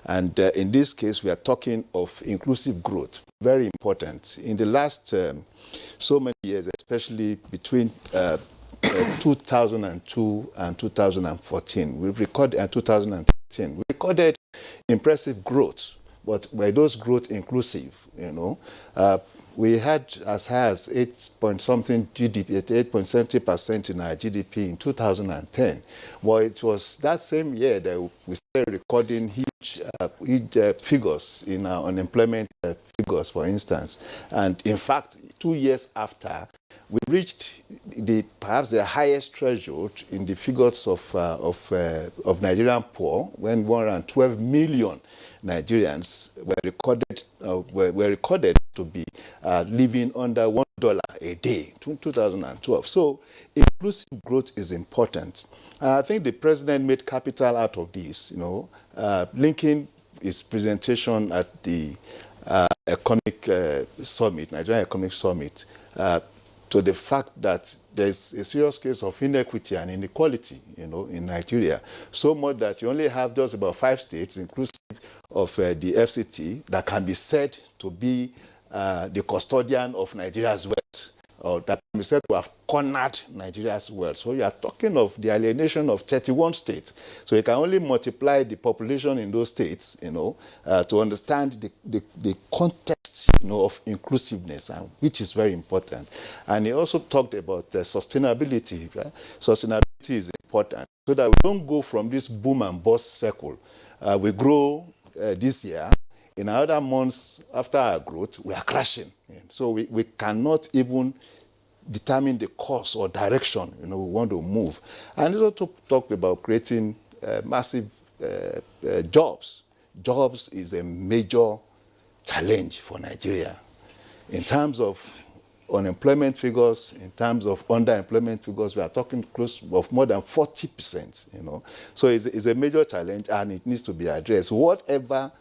And in this case, we are talking of inclusive growth, very important. In the last so many years, especially between 2002 and 2014, we recorded 2013, we recorded impressive growth. But were those growth inclusive? We had as high as 8.something GDP, 8.70% in our GDP in 2010. Well, it was that same year that we started recording huge figures in our unemployment figures, for instance. And in fact, 2 years after, we reached perhaps the highest threshold in the figures of Nigerian poor, when 112 million Nigerians were recorded to be living under $1 a day in 2012. So inclusive growth is important. And I think the president made capital out of this, linking his presentation at the economic summit, Nigerian Economic Summit, to the fact that there's a serious case of inequity and inequality, in Nigeria. So much that you only have just about 5 states, inclusive of the FCT, that can be said to be the custodian of Nigeria's wealth, or that can be said to have cornered Nigeria's wealth. So you are talking of the alienation of 31 states. So you can only multiply the population in those states, to understand the context, of inclusiveness, which is very important. And he also talked about sustainability. Right? Sustainability is important, so that we don't go from this boom and bust cycle. We grow this year. In other months after our growth, we are crashing. So we cannot even determine the course or direction we want to move. And he also talked about creating massive jobs. Jobs is a major challenge for Nigeria. In terms of unemployment figures, in terms of underemployment figures, we are talking close of more than 40%. So it's a major challenge, and it needs to be addressed. Whatever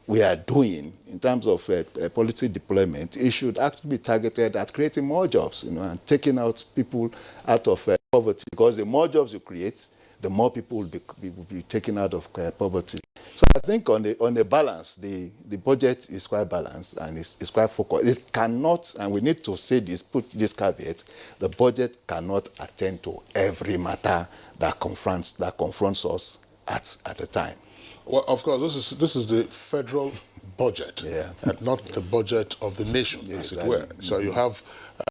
we are doing in terms of policy deployment, it should actually be targeted at creating more jobs, and taking out people out of poverty. Because the more jobs you create, the more people will be taken out of poverty. So I think on the balance, the budget is quite balanced and it's quite focused. It cannot, and we need to say this, put this caveat, the budget cannot attend to every matter that confronts us at a time. Well, of course, this is the federal budget, and not the budget of the nation, as it were. So you have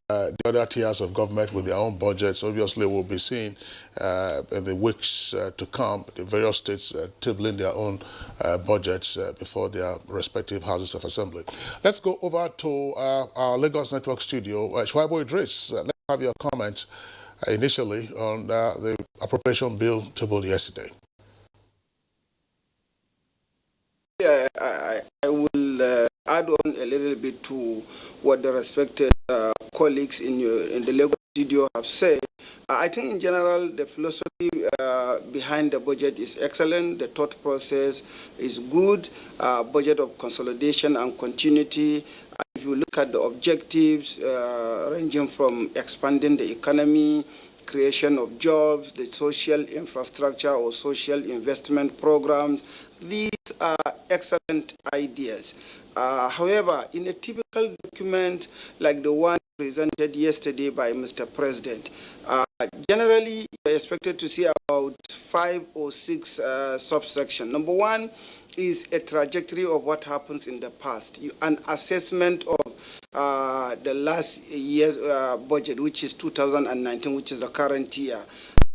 the other tiers of government with their own budgets. Obviously, we'll be seeing in the weeks to come, the various states tabling their own budgets before their respective houses of assembly. Let's go over to our Lagos Network studio. Shuaibu Idris, let's have your comments initially on the appropriation bill tabled yesterday. I will add on a little bit to what the respected colleagues in the Lagos studio have said. I think in general the philosophy behind the budget is excellent. The thought process is good. Budget of consolidation and continuity. If you look at the objectives ranging from expanding the economy, creation of jobs, the social infrastructure or social investment programs, these are excellent ideas. However, in a typical document like the one presented yesterday by Mr. President, generally you're expected to see about 5 or 6 subsections. Number one is a trajectory of what happens in the past, an assessment of the last year's budget, which is 2019, which is the current year.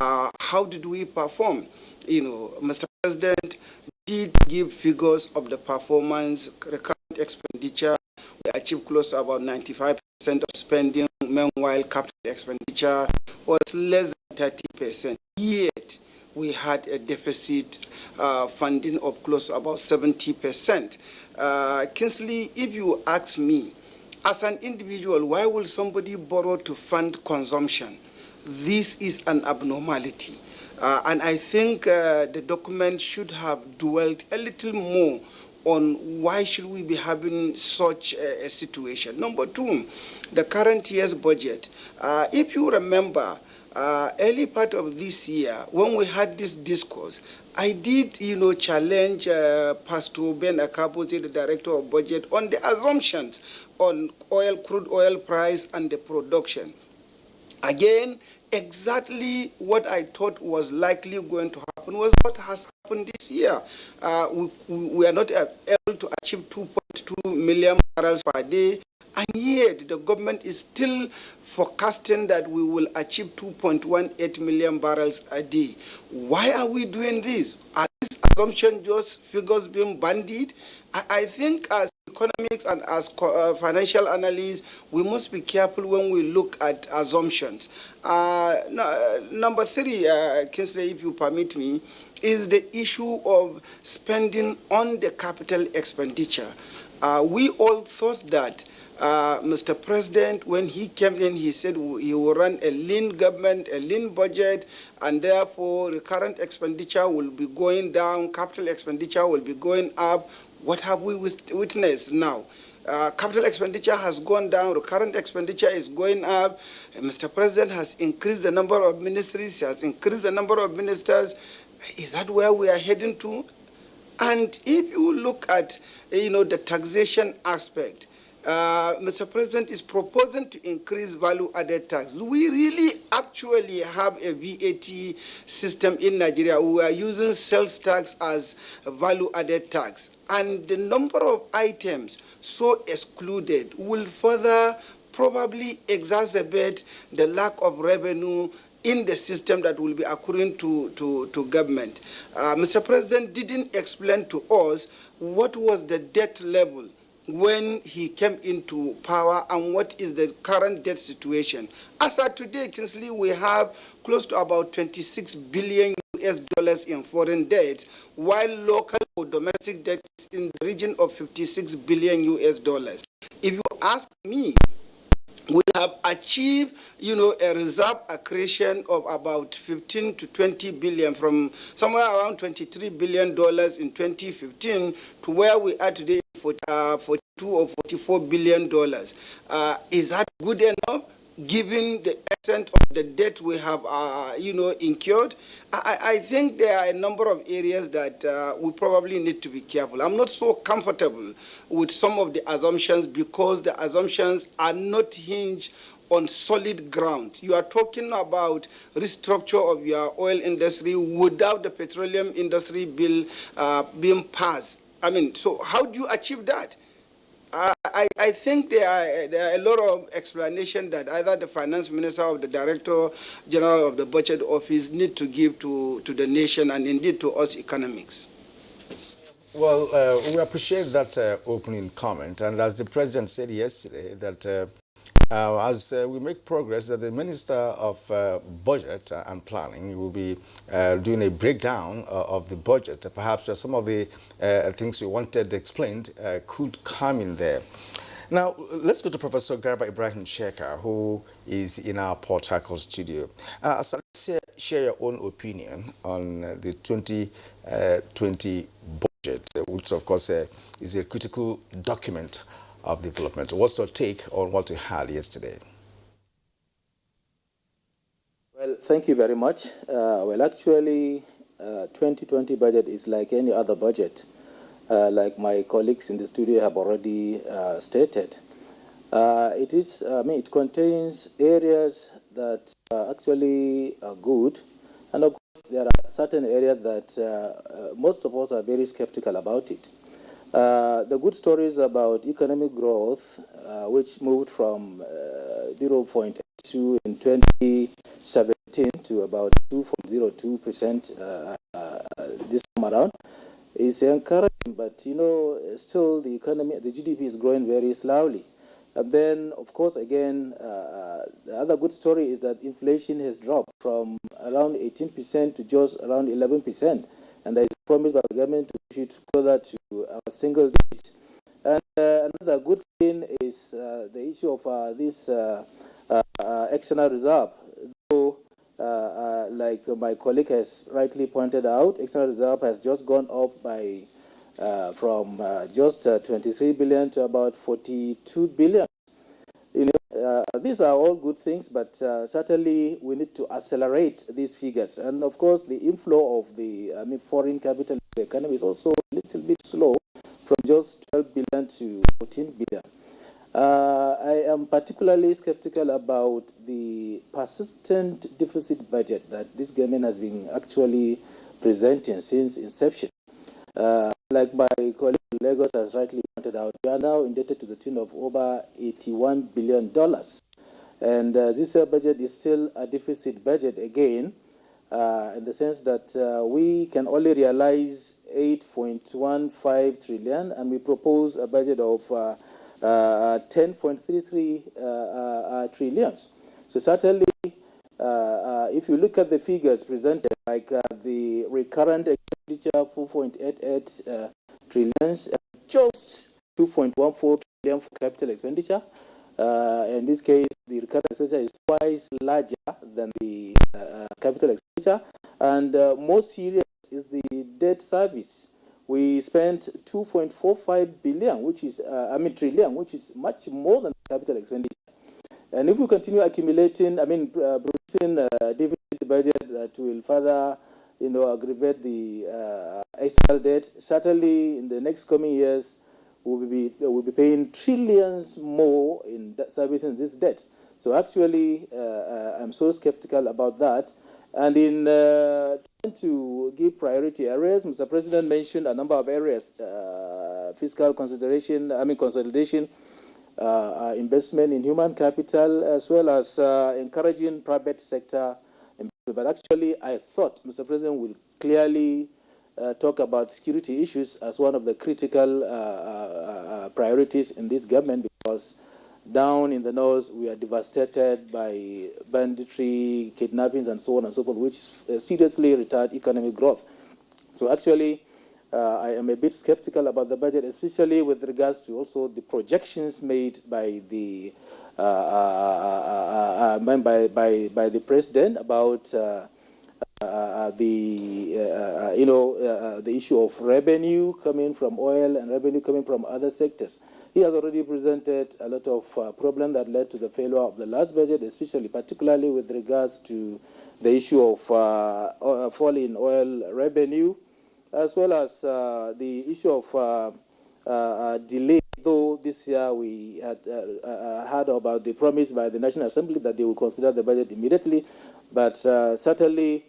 How did we perform? Mr. President did give figures of the performance, recurrent expenditure. We achieved close to about 95% of spending. Meanwhile, capital expenditure was less than 30%. Yet, we had a deficit funding of close to about 70%. Kingsley, if you ask me, as an individual, why will somebody borrow to fund consumption? This is an abnormality. And I think the document should have dwelt a little more on why should we be having such a situation. Number two, the current year's budget. If you remember, early part of this year, when we had this discourse, I did, challenge Pastor Ben Akabuzi, the Director of Budget, on the assumptions on crude oil price and the production. Again, exactly what I thought was likely going to happen was what has happened this year. We are not able to achieve 2.2 million barrels per day, and yet the government is still forecasting that we will achieve 2.18 million barrels a day. Why are we doing this? Are these assumptions just figures being bandied? I think as economics and as financial analysts, we must be careful when we look at assumptions. Number three, Kingsley, if you permit me, is the issue of spending on the capital expenditure. We all thought that Mr. President, when he came in, he said he will run a lean government, a lean budget, and therefore the current expenditure will be going down, capital expenditure will be going up. What have we witnessed now? Capital expenditure has gone down, the current expenditure is going up. Mr. President has increased the number of ministries, he has increased the number of ministers. Is that where we are heading to? And if you look at, the taxation aspect, Mr. President is proposing to increase value-added tax. Do we really actually have a VAT system in Nigeria? We are using sales tax as a value-added tax. And the number of items so excluded will further probably exacerbate the lack of revenue in the system that will be accruing to government. Mr. President didn't explain to us what was the debt level when he came into power and what is the current debt situation. As of today, Kingsley, we have close to about 26 billion US dollars in foreign debt, while local or domestic debt is in the region of 56 billion US dollars. If you ask me, we have achieved, a reserve accretion of about 15 to 20 billion from somewhere around $23 billion in 2015 to where we are today, 42 or $44 billion. Is that good enough, given the of the debt we have, incurred. I think there are a number of areas that we probably need to be careful. I'm not so comfortable with some of the assumptions because the assumptions are not hinged on solid ground. You are talking about restructure of your oil industry without the petroleum industry bill being passed. I mean, so how do you achieve that? I think there are a lot of explanation that either the finance minister or the director general of the budget office need to give to the nation and indeed to us economics. Well, we appreciate that opening comment, and as the president said yesterday, that as we make progress, that the Minister of Budget and Planning will be doing a breakdown of the budget. Perhaps some of the things we wanted explained could come in there. Now, let's go to Professor Garba Ibrahim Sheka, who is in our Port Harcourt studio. So let's share your own opinion on the 2020 budget, which, of course, is a critical document of development. What's your take on what you had yesterday? Well, thank you very much. Well, actually, 2020 budget is like any other budget, like my colleagues in the studio have already stated. It contains areas that actually are good, and of course, there are certain areas that most of us are very skeptical about it. The good stories about economic growth, which moved from 0.2 in 2017 to about 2.02% this time around, is encouraging. But still the economy, the GDP is growing very slowly. And then, of course, again, the other good story is that inflation has dropped from around 18% to just around 11%. And there is a promise by the government to push it closer to a single digit. And another good thing is the issue of this external reserve. Though, like my colleague has rightly pointed out, external reserve has just gone up by from just 23 billion to about 42 billion. These are all good things, but certainly we need to accelerate these figures. And of course, the inflow of the foreign capital in the economy is also a little bit slow, from just 12 billion to 14 billion. I am particularly skeptical about the persistent deficit budget that this government has been actually presenting since inception. Like my colleague in Lagos has rightly pointed out, we are now indebted to the tune of over $81 billion. And this year budget is still a deficit budget again, in the sense that we can only realize 8.15 trillion, and we propose a budget of 10.33 trillions. So certainly, if you look at the figures presented, like the recurrent expenditure 4.88 trillions, just 2.14 trillion for capital expenditure. In this case, the recurrent expenditure is twice larger than the capital expenditure, and most serious is the debt service. We spent 2.45 billion, which is trillion, which is much more than capital expenditure. And if we continue accumulating, producing a deficit budget that will further, aggravate the external debt, certainly in the next coming years, we'll be paying trillions more in servicing this debt. So actually, I'm so skeptical about that. And in trying to give priority areas, Mr. President mentioned a number of areas: fiscal consolidation, investment in human capital, as well as encouraging private sector investment. But actually, I thought Mr. President will clearly talk about security issues as one of the critical priorities in this government, because down in the north, we are devastated by banditry, kidnappings, and so on and so forth, which seriously retard economic growth. So actually, I am a bit skeptical about the budget, especially with regards to also the projections made by the by the president about the issue of revenue coming from oil and revenue coming from other sectors. He has already presented a lot of problems that led to the failure of the last budget, particularly with regards to the issue of fall in oil revenue, as well as the issue of delay. Though this year we had heard about the promise by the National Assembly that they will consider the budget immediately, but certainly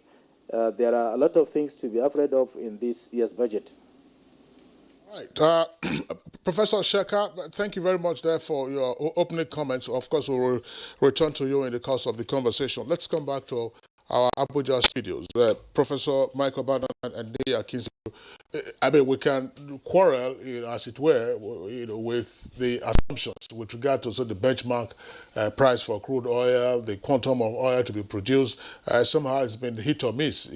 there are a lot of things to be afraid of in this year's budget. Right. Professor Sheka, thank you very much there for your opening comments. Of course, we will return to you in the course of the conversation. Let's come back to our Abuja studios. Professor Michael Badan and Deya Kinsley. I mean, we can quarrel, as it were, with the assumptions with regard to the benchmark price for crude oil, the quantum of oil to be produced. Somehow it's been hit or miss,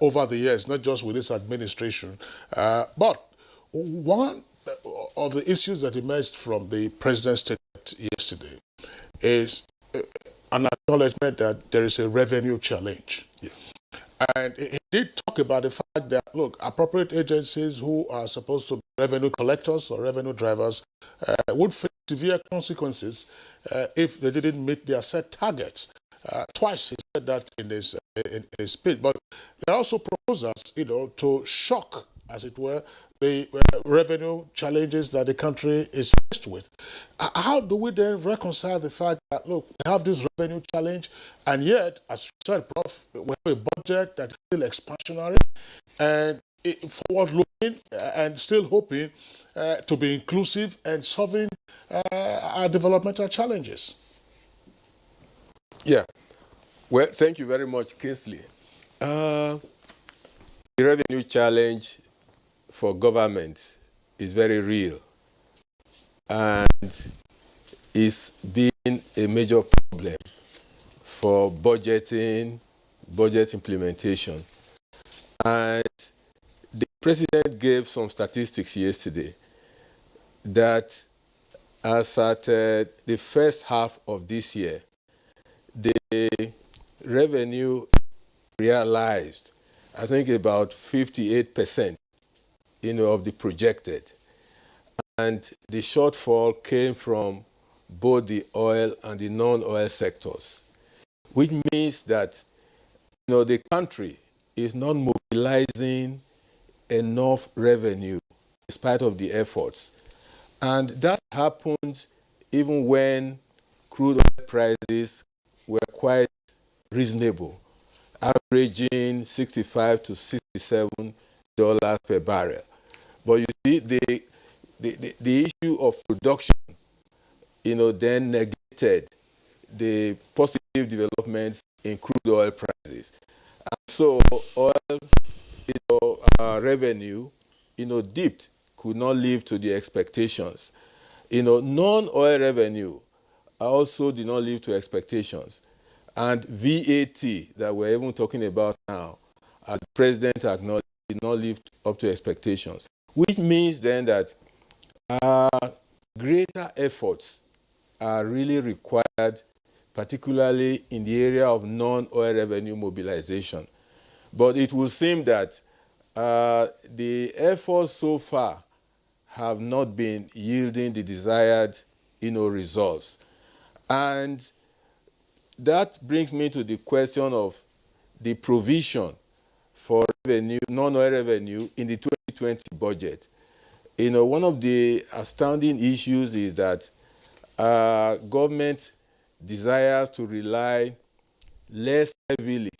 over the years, not just with this administration. But one of the issues that emerged from the president's statement yesterday is an acknowledgement that there is a revenue challenge. Yeah. And he did talk about the fact that, look, appropriate agencies who are supposed to be revenue collectors or revenue drivers would face severe consequences if they didn't meet their set targets. Twice he said that in his speech. But there are also proposals, to shock, as it were, the revenue challenges that the country is faced with. How do we then reconcile the fact that, look, we have this revenue challenge, and yet, as you said, Prof, we have a budget that is still expansionary and forward-looking and still hoping to be inclusive and solving our developmental challenges? Yeah. Well, thank you very much, Kinsley. The revenue challenge for government is very real and is being a major problem for budget implementation. And the president gave some statistics yesterday that as at the first half of this year, the revenue realized, I think, about 58%, of the projected. And the shortfall came from both the oil and the non-oil sectors, which means that, the country is not mobilizing enough revenue in spite of the efforts. And that happened even when crude oil prices were quite reasonable, averaging $65 to $67 per barrel. But you see, the issue of production, then negated the positive developments in crude oil prices. And so oil, revenue, dipped, could not live to the expectations. Non-oil revenue also did not live to expectations. And VAT that we're even talking about now, as the president acknowledged, did not live up to expectations. Which means then that greater efforts are really required, particularly in the area of non-oil revenue mobilization. But it will seem that the efforts so far have not been yielding the desired, results. And that brings me to the question of the provision for revenue, non-oil revenue in the 2020 budget. One of the astounding issues is that government desires to rely less heavily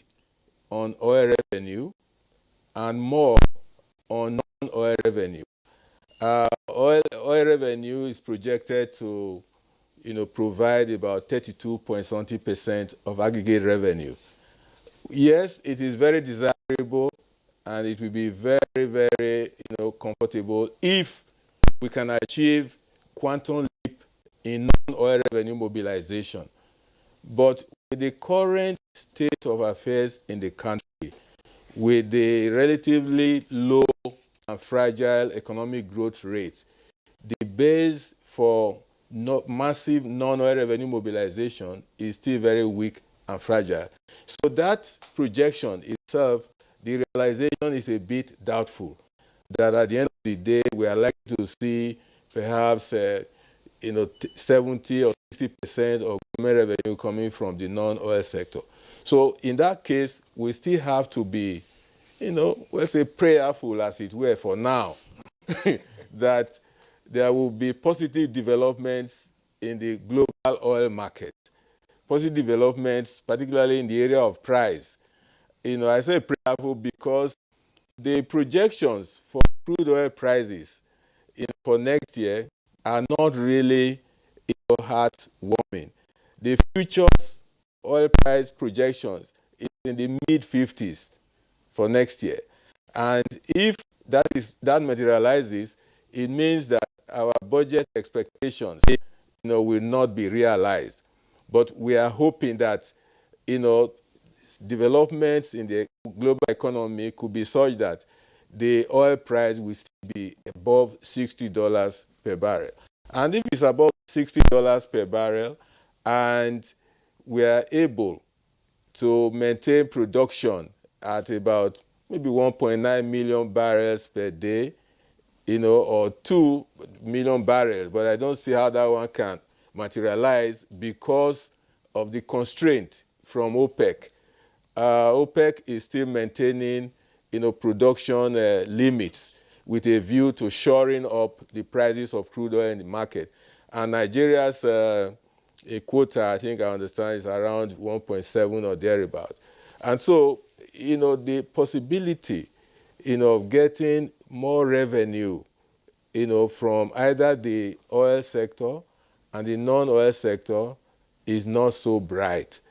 on oil revenue and more on non-oil revenue. Oil revenue is projected to, provide about 32.something% of aggregate revenue. Yes, it is very desirable and it will be very, very, comfortable if we can achieve quantum leap in non-oil revenue mobilization. But with the current state of affairs in the country, with the relatively low and fragile economic growth rate, the base for massive non-oil revenue mobilization is still very weak and fragile. So that projection is itself, the realization is a bit doubtful. That at the end of the day, we are likely to see perhaps 70 or 60% of government revenue coming from the non-oil sector. So in that case, we still have to be, let's say prayerful, as it were, for now, that there will be positive developments in the global oil market. Positive developments, particularly in the area of price. I say prayerful because the projections for crude oil prices for next year are not really heart-warming. The futures oil price projections is in the mid-50s for next year. And if that materializes, it means that our budget expectations will not be realized. But we are hoping that developments in the global economy could be such that the oil price will still be above $60 per barrel. And if it's above $60 per barrel and we are able to maintain production at about maybe 1.9 million barrels per day, or 2 million barrels, but I don't see how that one can materialize because of the constraint from OPEC. OPEC is still maintaining, production limits with a view to shoring up the prices of crude oil in the market. And Nigeria's quota, I think I understand, is around 1.7 or thereabout. And so, the possibility, of getting more revenue, from either the oil sector and the non-oil sector is not so bright.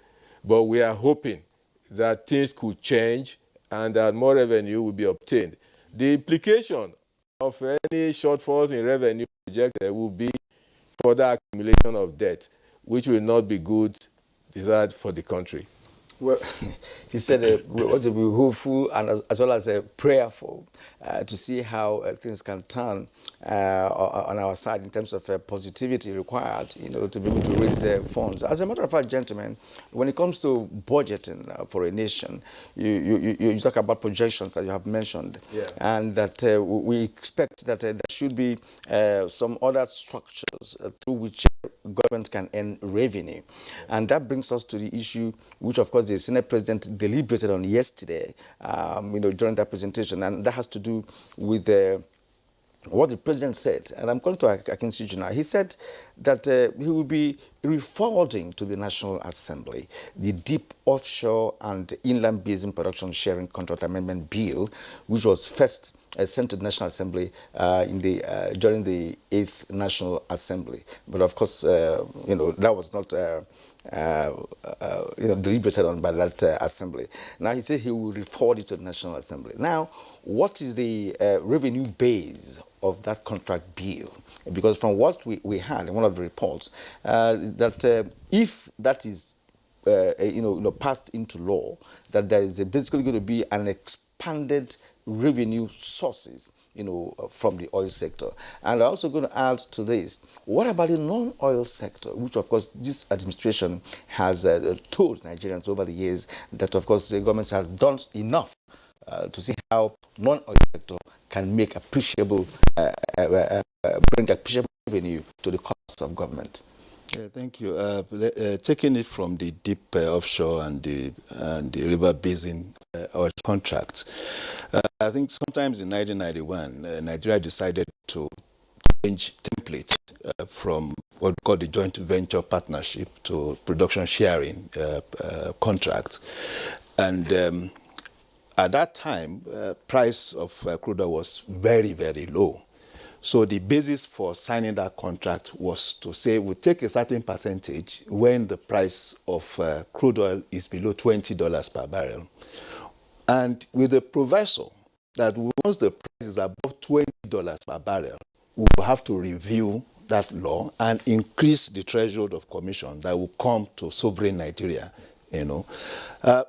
But we are hoping that things could change and that more revenue will be obtained. The implication of any shortfalls in revenue projected will be further accumulation of debt, which will not be good desired for the country. Well, he said we want to be hopeful and as well as prayerful to see how things can turn on our side in terms of positivity required, to be able to raise the funds. As a matter of fact, gentlemen, when it comes to budgeting for a nation, you talk about projections that you have mentioned, and that we expect that there should be some other structures through which government can earn revenue. And that brings us to the issue which, of course, the Senate President deliberated on yesterday, during that presentation, and that has to do with what the President said. And I'm calling to Akin Sijuna. He said that he will be reforwarding to the National Assembly the Deep Offshore and Inland Basin Production Sharing Contract Amendment Bill, which was first sent to the National Assembly during the 8th National Assembly. But of course, that was not deliberated on by that assembly. Now he said he will forward it to the National Assembly. Now, what is the revenue base of that contract bill? Because from what we had in one of the reports, that if that is passed into law, that there is basically going to be an expanded revenue sources, from the oil sector. And I'm also going to add to this, what about the non-oil sector, which of course this administration has told Nigerians over the years that of course the government has done enough to see how non-oil sector can make appreciable, bring appreciable revenue to the cost of government. Yeah, thank you. Taking it from the deep offshore and the river basin oil contracts, I think sometimes in 1991, Nigeria decided to change template from what we call the joint venture partnership to production sharing contracts. And at that time, price of crude oil was very, very low. So the basis for signing that contract was to say we'll take a certain percentage when the price of crude oil is below $20 per barrel. And with the proviso that once the price is above $20 per barrel, we will have to review that law and increase the threshold of commission that will come to sovereign Nigeria.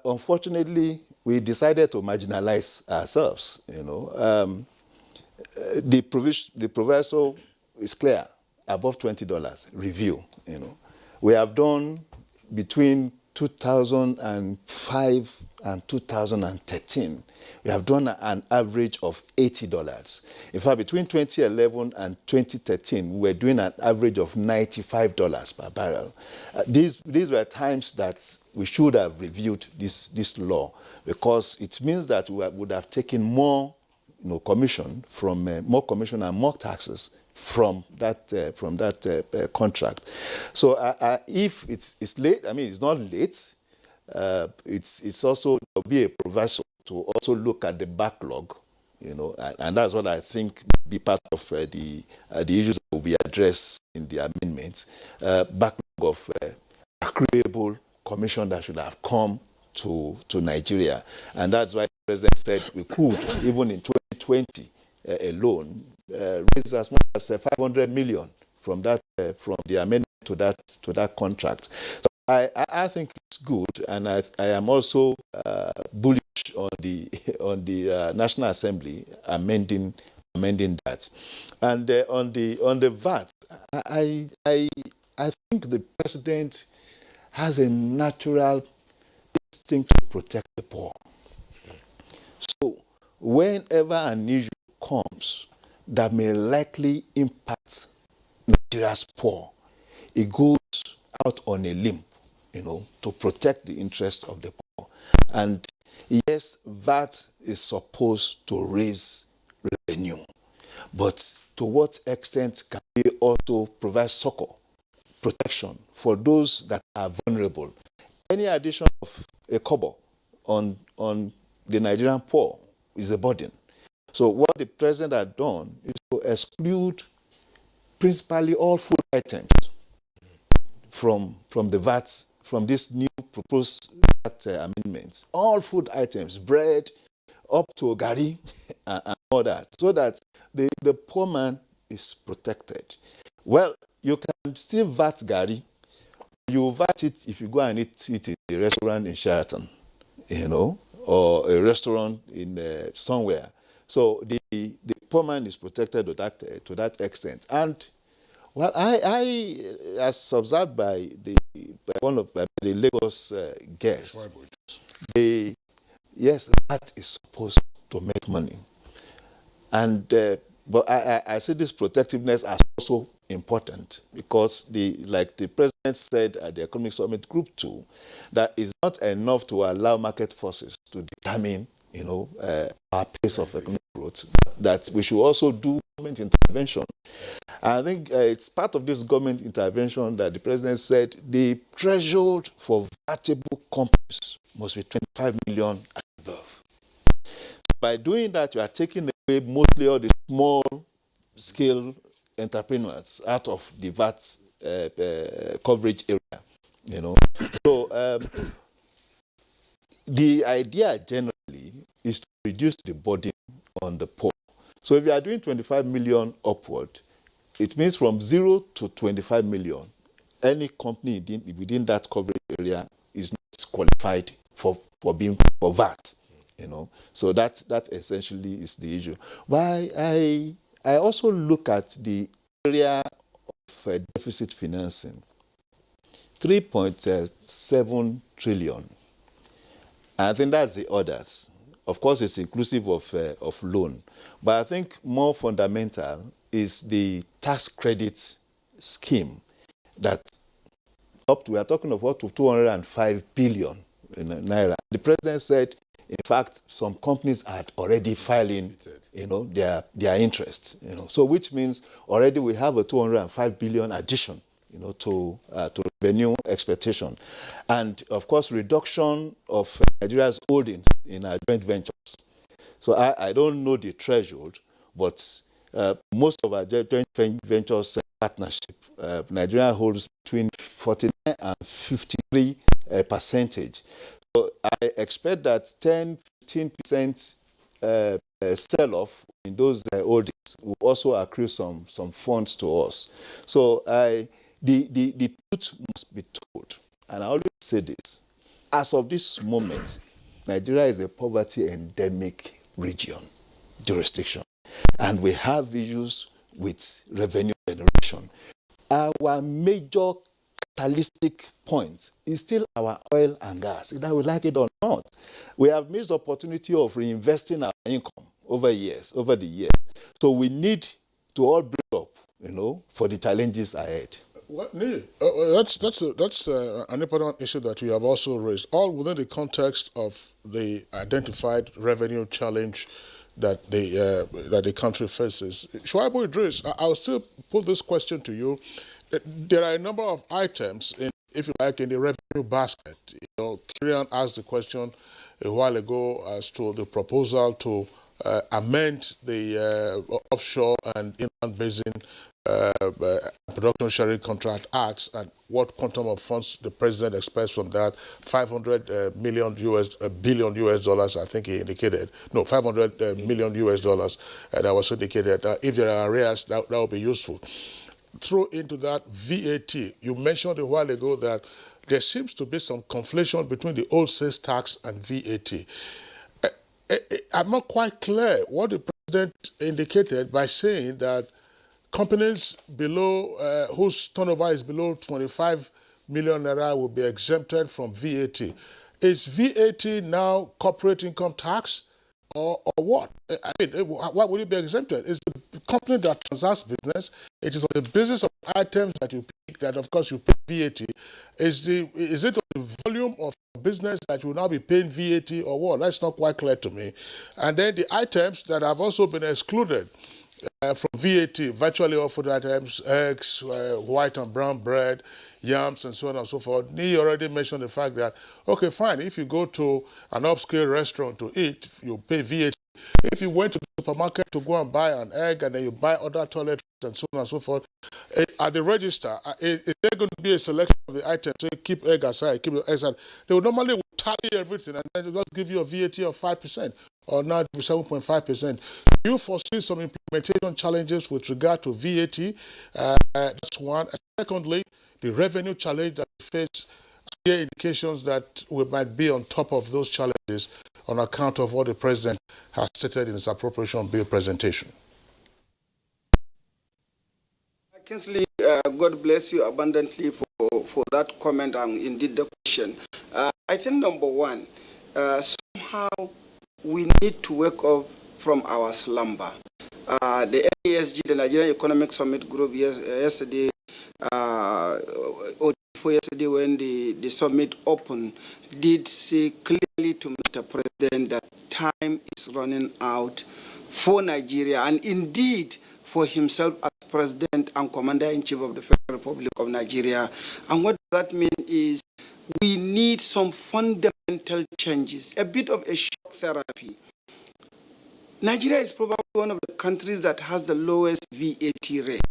Unfortunately, we decided to marginalize ourselves. The proviso is clear, above $20, review. We have done between 2005 and 2013, we have done an average of $80. In fact, between 2011 and 2013, we were doing an average of $95 per barrel. These were times that we should have reviewed this law, because it means that we would have taken more commission and more taxes from that contract. So if it's late, I mean, it's not late. It's also there'll be a proviso to also look at the backlog, and that's what I think will be part of the issues that will be addressed in the amendments. Backlog of accruable commission that should have come to Nigeria, and that's why the president said we could, even in 2020 alone, raise as much as 500 million from that from the amendment to that contract. So I think it's good, and I am also bullish on the National Assembly amending that. And on the VAT, I think the president has a natural instinct to protect the poor. So whenever an issue comes that may likely impact Nigeria's poor, it goes out on a limb, to protect the interests of the poor. And yes, VAT is supposed to raise revenue, but to what extent can we also provide succor, protection for those that are vulnerable? Any addition of a kobo on the Nigerian poor is a burden. So what the president had done is to exclude principally all food items from the VAT, from this new proposed VAT amendments. All food items, bread, up to gari, and all that, so that the poor man is protected. Well, you can still VAT gari. You VAT it if you go and eat it in a restaurant in Sheraton, or a restaurant in somewhere. So the poor man is protected to that extent. And well, I as observed by one of the Lagos guests, that is supposed to make money. And but I see this protectiveness as also important, because like the president said at the Economic Summit Group 2, that it's not enough to allow market forces to determine our pace of economic growth, that we should also do government intervention. I think it's part of this government intervention that the president said the threshold for vatable companies must be 25 million and above. By doing that, you are taking away mostly all the small scale entrepreneurs out of the VAT coverage area. So the idea generally is to reduce the burden on the poor. So if you are doing 25 million upward, it means from 0 to 25 million, any company within that coverage area is not qualified for VAT. So that essentially is the issue. Why I also look at the area of deficit financing, 3.7 trillion. I think that's the others. Of course, it's inclusive of loan. But I think more fundamental is the tax credit scheme that we are talking of up to 205 billion naira. The president said, in fact, some companies are already filing, their interest, So which means already we have a 205 billion addition, to revenue expectation. And of course, reduction of Nigeria's holdings in our joint ventures. So I don't know the threshold, but most of our joint ventures partnership, Nigeria holds between 49 and 53%. So I expect that 10-15% sell-off in those holdings will also accrue some funds to us. So the truth must be told, and I always say this: as of this moment, Nigeria is a poverty endemic jurisdiction, and we have issues with revenue generation. Our major capitalistic point is still our oil and gas, either we like it or not. We have missed the opportunity of reinvesting our income over the years. So we need to all break up, for the challenges ahead. Well, that's an important issue that we have also raised, all within the context of the identified revenue challenge that the country faces. Shuaibu Idris, I'll still put this question to you. There are a number of items, if you like, in the revenue basket. Kirian asked the question a while ago as to the proposal to amend the offshore and inland basin production sharing contract acts and what quantum of funds the president expects from that. 500 billion US dollars, I think he indicated. No, 500 million US dollars that was indicated. If there are arrears, that will be useful. Throw into that VAT. You mentioned a while ago that there seems to be some conflation between the old sales tax and VAT. I'm not quite clear what the president indicated by saying that companies below whose turnover is below 25 million naira will be exempted from VAT. Is VAT now corporate income tax or what? I mean, why would it be exempted? It's the company that transacts business. It is on the basis of items that you pick that, of course, you pay VAT. Is it on the volume of business that you will now be paying VAT or what? That's not quite clear to me. And then the items that have also been excluded from VAT, virtually all food items, eggs, white and brown bread, yams, and so on and so forth. He already mentioned the fact that, okay, fine, if you go to an upscale restaurant to eat, you pay VAT. If you went to the supermarket to go and buy an egg and then you buy other toiletries and so on and so forth, at the register, is there going to be a selection of the items? So you keep egg aside, keep your egg aside. They will normally tally everything and then just give you a VAT of 5%. Or now 7.5%. Do you foresee some implementation challenges with regard to VAT? That's one. And secondly, the revenue challenge that we face, are there indications that we might be on top of those challenges on account of what the president has stated in his appropriation bill presentation? Kingsley, God bless you abundantly for that comment and indeed the question. I think number one, somehow we need to wake up from our slumber. The NESG, the Nigerian Economic Summit Group, yesterday, or before yesterday when the summit opened, did say clearly to Mr. President that time is running out for Nigeria and indeed for himself as President and Commander-in-Chief of the Federal Republic of Nigeria. And what that means is we need some fundamental changes, a bit of a shock therapy. Nigeria is probably one of the countries that has the lowest VAT rate.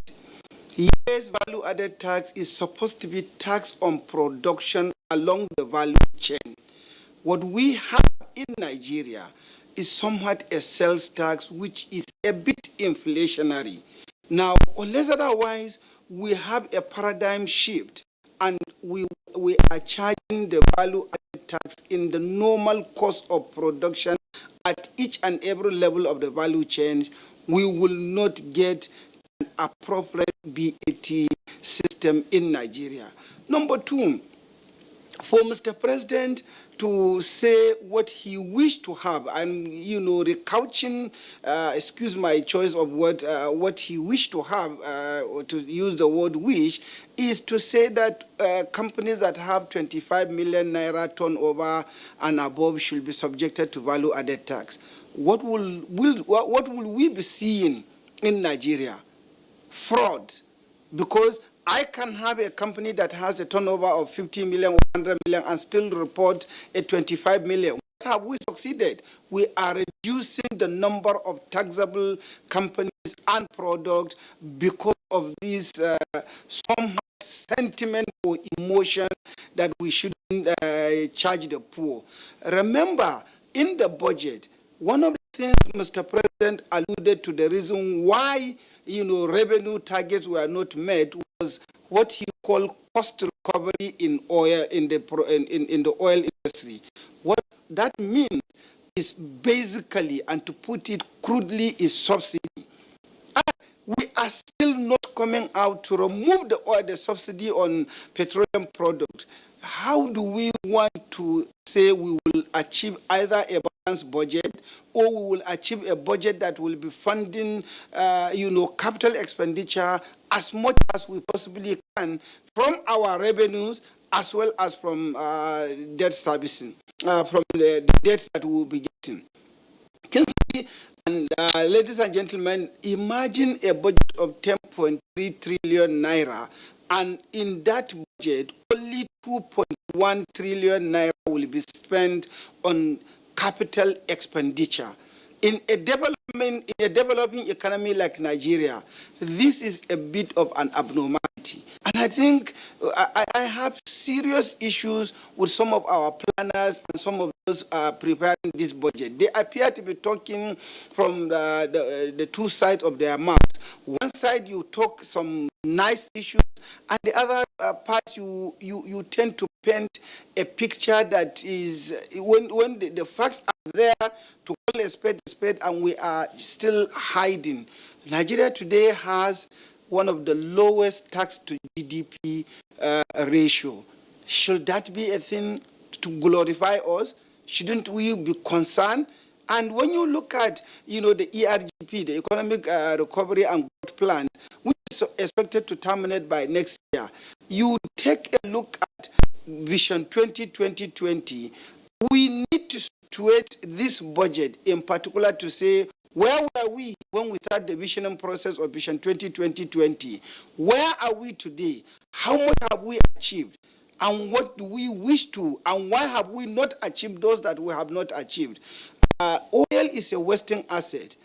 Yes, value-added tax is supposed to be tax on production along the value chain. What we have in Nigeria is somewhat a sales tax, which is a bit inflationary. Now, unless otherwise, we have a paradigm shift and we are charging the value-added tax in the normal cost of production at each and every level of the value chain, we will not get an appropriate VAT system in Nigeria. Number two, for Mr. President to say what he wished to have and, recouching, excuse my choice of word, what he wished to have, or to use the word wish, is to say that companies that have 25 million naira turnover and above should be subjected to value-added tax. What will we be seeing in Nigeria? Fraud. Because I can have a company that has a turnover of 50 million, 100 million, and still report a 25 million. What have we succeeded? We are reducing the number of taxable companies and products because of this somehow sentiment or emotion that we shouldn't charge the poor. Remember, in the budget, one of the things Mr. President alluded to, the reason why revenue targets were not met was what he called cost recovery in oil in the oil industry. What that means is basically, and to put it crudely, is subsidy. We are are still not coming out to remove the subsidy on petroleum products, how do we want to say we will achieve either a balanced budget or we will achieve a budget that will be funding, capital expenditure as much as we possibly can from our revenues as well as from debt servicing, from the debts that we will be getting. And ladies and gentlemen, imagine a budget of 10.3 trillion naira, and in that budget, only 2.1 trillion naira will be spent on capital expenditure. In a developing economy like Nigeria, this is a bit of an abnormality. And I think I have serious issues with some of our planners and some of those preparing this budget. They appear to be talking from the two sides of their mouths. One side you talk some nice issues, and the other part you tend to paint a picture that is, when the facts are there, to call a spade, and we are still hiding. Nigeria today has one of the lowest tax to GDP ratio. Should that be a thing to glorify us? Shouldn't we be concerned? And when you look at, the ERGP, the Economic Recovery and Growth Plan, which is expected to terminate by next year, you take a look at Vision 2020. We need to situate this budget in particular to say, where were we when we started the visioning process of Vision 2020? Where are we today? How much have we achieved? And what do we wish to? And why have we not achieved those that we have not achieved? Oil is a Western asset.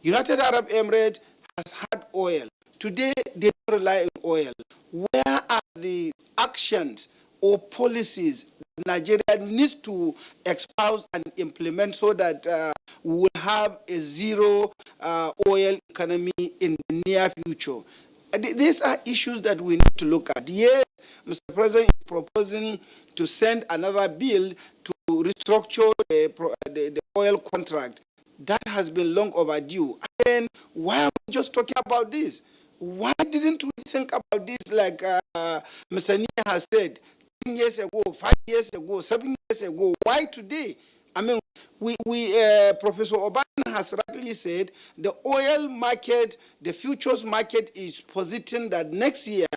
United Arab Emirates has had oil. Today, they don't rely on oil. Where are the actions or policies Nigeria needs to espouse and implement so that we will have a zero oil economy in the near future? These are issues that we need to look at. Yes, Mr. President is proposing to send another bill to restructure the oil contract. That has been long overdue. And why are we just talking about this? Why didn't we think about this like Mr. Nia has said 10 years ago, 5 years ago, 7 years ago? Why today? I mean, Professor Obama has rightly said the oil market, the futures market is positing that next year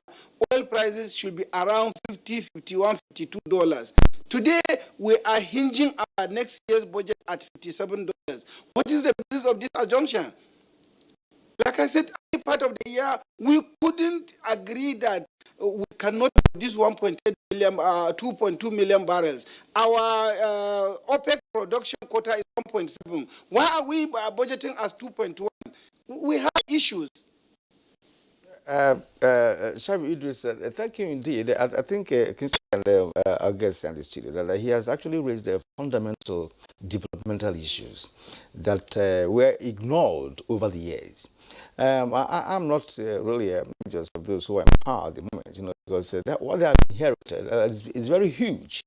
oil prices should be around $50, $51, $52. Today, we are hinging our next year's budget at $57. What is the basis of this assumption? Like I said, any part of the year, we couldn't agree that we cannot produce 2.2 million barrels. Our OPEC production quota is 1.7. Why are we budgeting as 2.1? We have issues. Shaibu Idris, thank you indeed. I think our guest in the studio, that he has actually raised the fundamental developmental issues that were ignored over the years. I'm not really just of those who are in power at the moment, because what they have inherited is very huge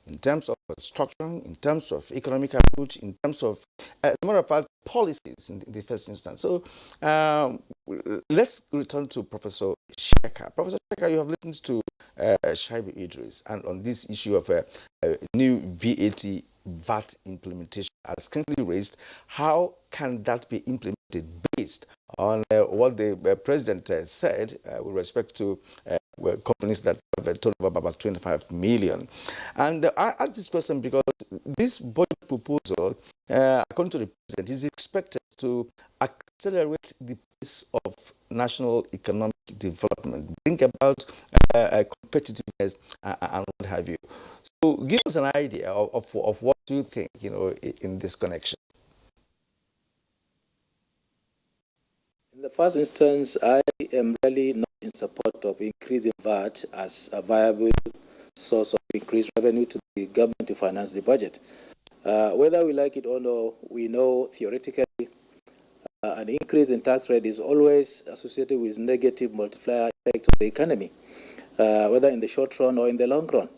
in terms of structure, in terms of economic approach, in terms of, as a matter of fact, policies in the first instance. So let's return to Professor Sheka. Professor Sheka, you have listened to Shaibu Idris and on this issue of new VAT implementation as Kingsley raised. How can that be implemented based on what the president said with respect to companies that have a total of about 25 million? And I ask this question because this budget proposal, according to the president, is expected to accelerate the pace of national economic development, bring about competitiveness and what have you. So give us an idea of what you think, in this connection. In the first instance, I am really not in support of increasing VAT as a viable source of increased revenue to the government to finance the budget. Whether we like it or not, we know theoretically an increase in tax rate is always associated with negative multiplier effects of the economy, whether in the short run or in the long run.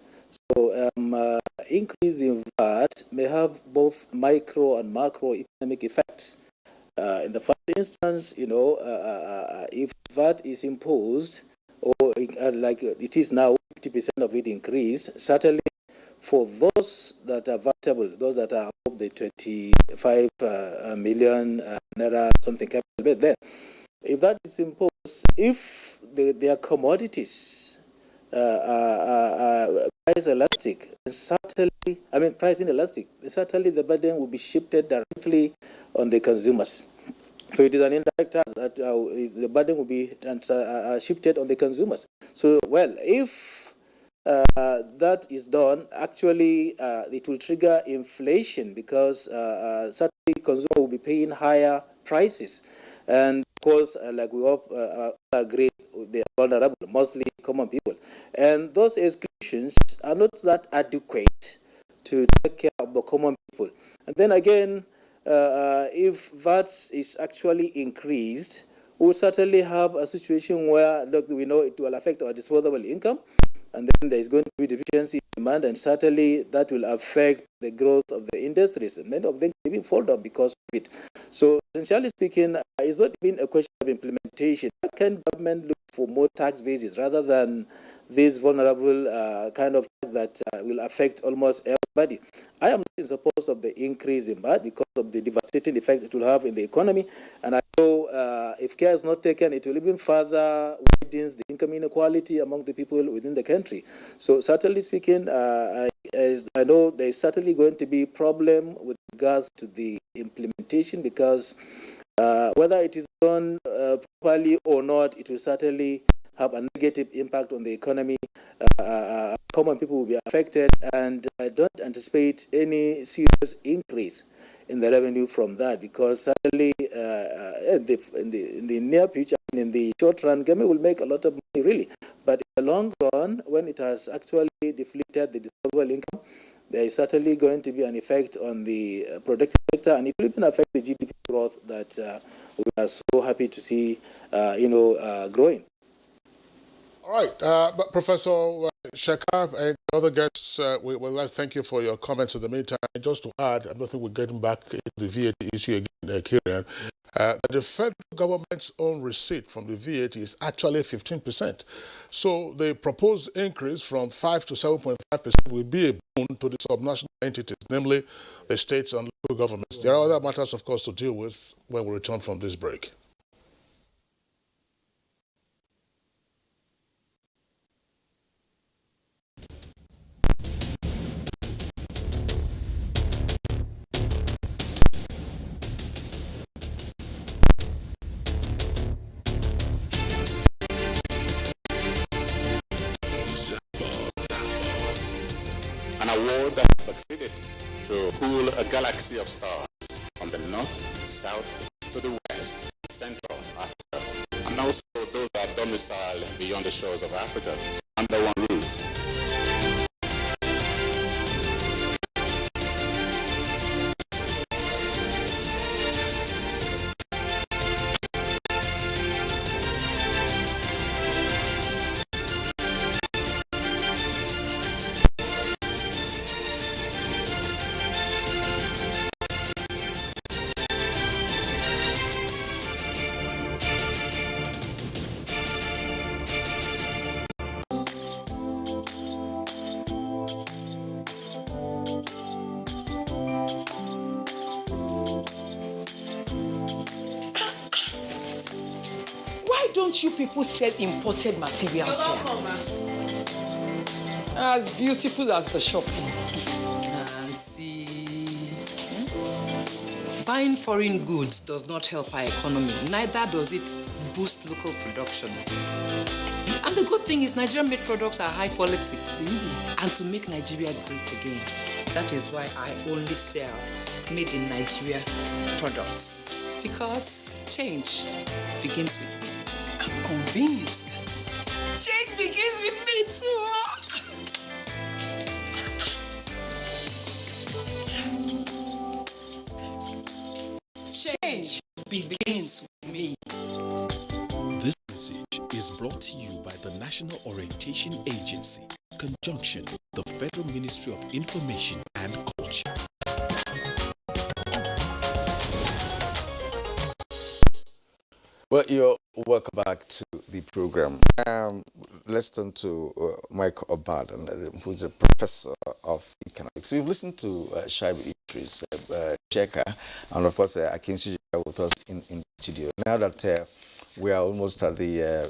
So increase in VAT may have both micro and macroeconomic effects. In the first instance, if VAT is imposed, or like it is now, 50% of it increase, certainly for those that are vulnerable, those that are of the 25 million naira something capital, but then if that is imposed, if their commodities are price elastic, certainly, price inelastic, certainly the burden will be shifted directly on the consumers. So it is an indirect tax that the burden will be shifted on the consumers. So, well, if that is done, actually it will trigger inflation because certainly consumers will be paying higher prices. And of course, like we all agree, they are vulnerable, mostly common people. And those exclusions are not that adequate to take care of the common people. And then again, if VAT is actually increased, we'll certainly have a situation where we know it will affect our disposable income, and then there is going to be deficiency in demand, and certainly that will affect the growth of the industries, and many of them even fall down because of it. So, essentially speaking, it's not even a question of implementation. How can government look for more tax bases rather than this vulnerable kind of tax that will affect almost everybody? I am not in support of the increase in VAT because of the devastating effect it will have in the economy, and I know if care is not taken, it will even further widens the income inequality among the people within the country. So certainly speaking, I know there is certainly going to be a problem with regards to the implementation because whether it is done properly or not, it will certainly have a negative impact on the economy. Common people will be affected, and I don't anticipate any serious increase in the revenue from that because certainly in the near future, in the short run, government will make a lot of money really. But in the long run, when it has actually deflated the disposable income, there is certainly going to be an effect on the productive sector, and it will even affect the GDP growth that we are so happy to see, growing. All right, but Professor Shekar and other guests, we would like to thank you for your comments in the meantime. Just to add, I don't think we're getting back into the VAT issue again, Kieran, that the federal government's own receipt from the VAT is actually 15%. So the proposed increase from 5 to 7.5% will be a boon to the subnational entities, namely the states and local governments. There are other matters, of course, to deal with when we return from this break. An award that succeeded to pool a galaxy of stars from the north, south, to the west, central, Africa, and also those that are domiciled beyond the shores of Africa under one roof. Don't you people sell imported materials here? As beautiful as the shop is. Auntie, buying foreign goods does not help our economy. Neither does it boost local production. And the good thing is Nigerian-made products are high quality. And to make Nigeria great again, that is why I only sell made in Nigeria products. Because change begins with me. I'm convinced. Change begins with me too. Change begins with me. This message is brought to you by the National Orientation Agency, in conjunction with the Federal Ministry of Information and Culture. Well, you're welcome back to the program. Let's turn to Mike Obadan, who's a professor of economics. We've listened to Shaibu Idris, Cheka, and of course Akinci with us in the studio. Now that we are almost at the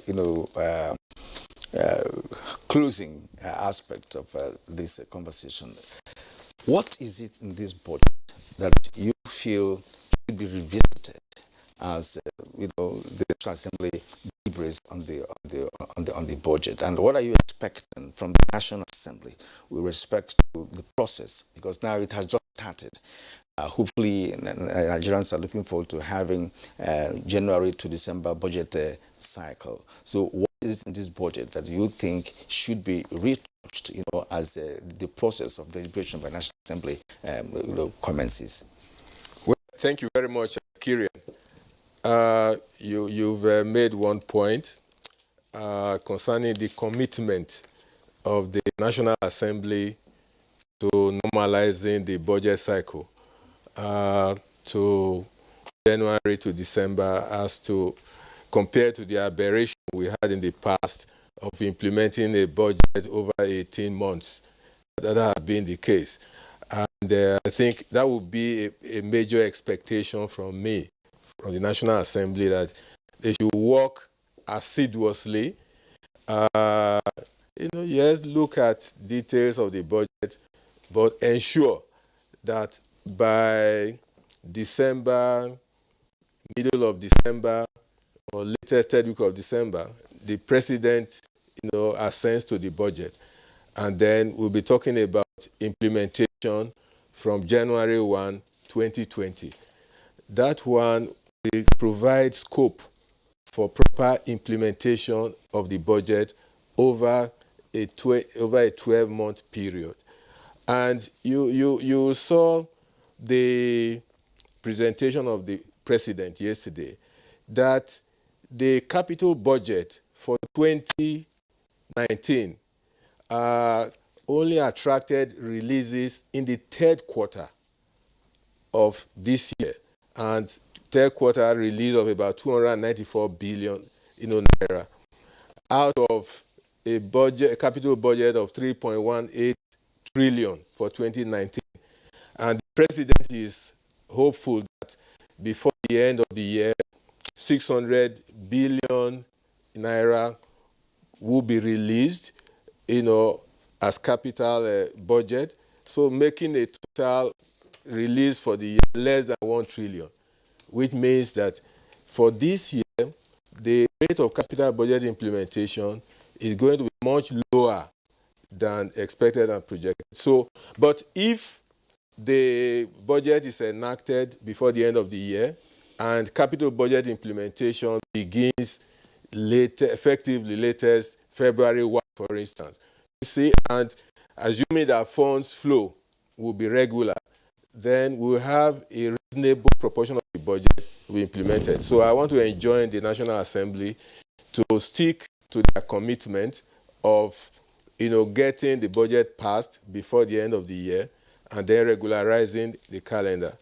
closing aspect of this conversation, what is it in this budget that you feel should be revisited as the National Assembly deliberates on the budget, and what are you expecting from the National Assembly with respect to the process? Because now it has just started. Hopefully, Nigerians are looking forward to having January to December budget cycle. So, what is in this budget that you think should be retouched, as the process of deliberation by National Assembly commences? Well, thank you very much, Kirian. You've made one point concerning the commitment of the National Assembly to normalizing the budget cycle to January to December, as to compared to the aberration we had in the past of implementing a budget over 18 months. That has been the case. And I think that would be a major expectation from me, from the National Assembly, that they should work assiduously. Yes, look at details of the budget, but ensure that by December, middle of December, or latest third week of December, the president, assents to the budget. And then we'll be talking about implementation from January 1, 2020. That one will provide scope for proper implementation of the budget over a 12-month period. And you saw the presentation of the president yesterday, that the capital budget for 2019 only attracted releases in the third quarter of this year, and third quarter release of about 294 billion naira, out of a capital budget of 3.18 trillion for 2019. And the president is hopeful that before the end of the year, 600 billion naira will be released, as capital budget. So making a total release for the year less than 1 trillion, which means that for this year, the rate of capital budget implementation is going to be much lower than expected and projected. So, but if the budget is enacted before the end of the year and capital budget implementation begins effectively latest February 1, for instance, and assuming that funds flow will be regular, then we'll have a reasonable proportion of the budget to be implemented. So I want to enjoin the National Assembly to stick to their commitment of, getting the budget passed before the end of the year and then regularizing the calendar.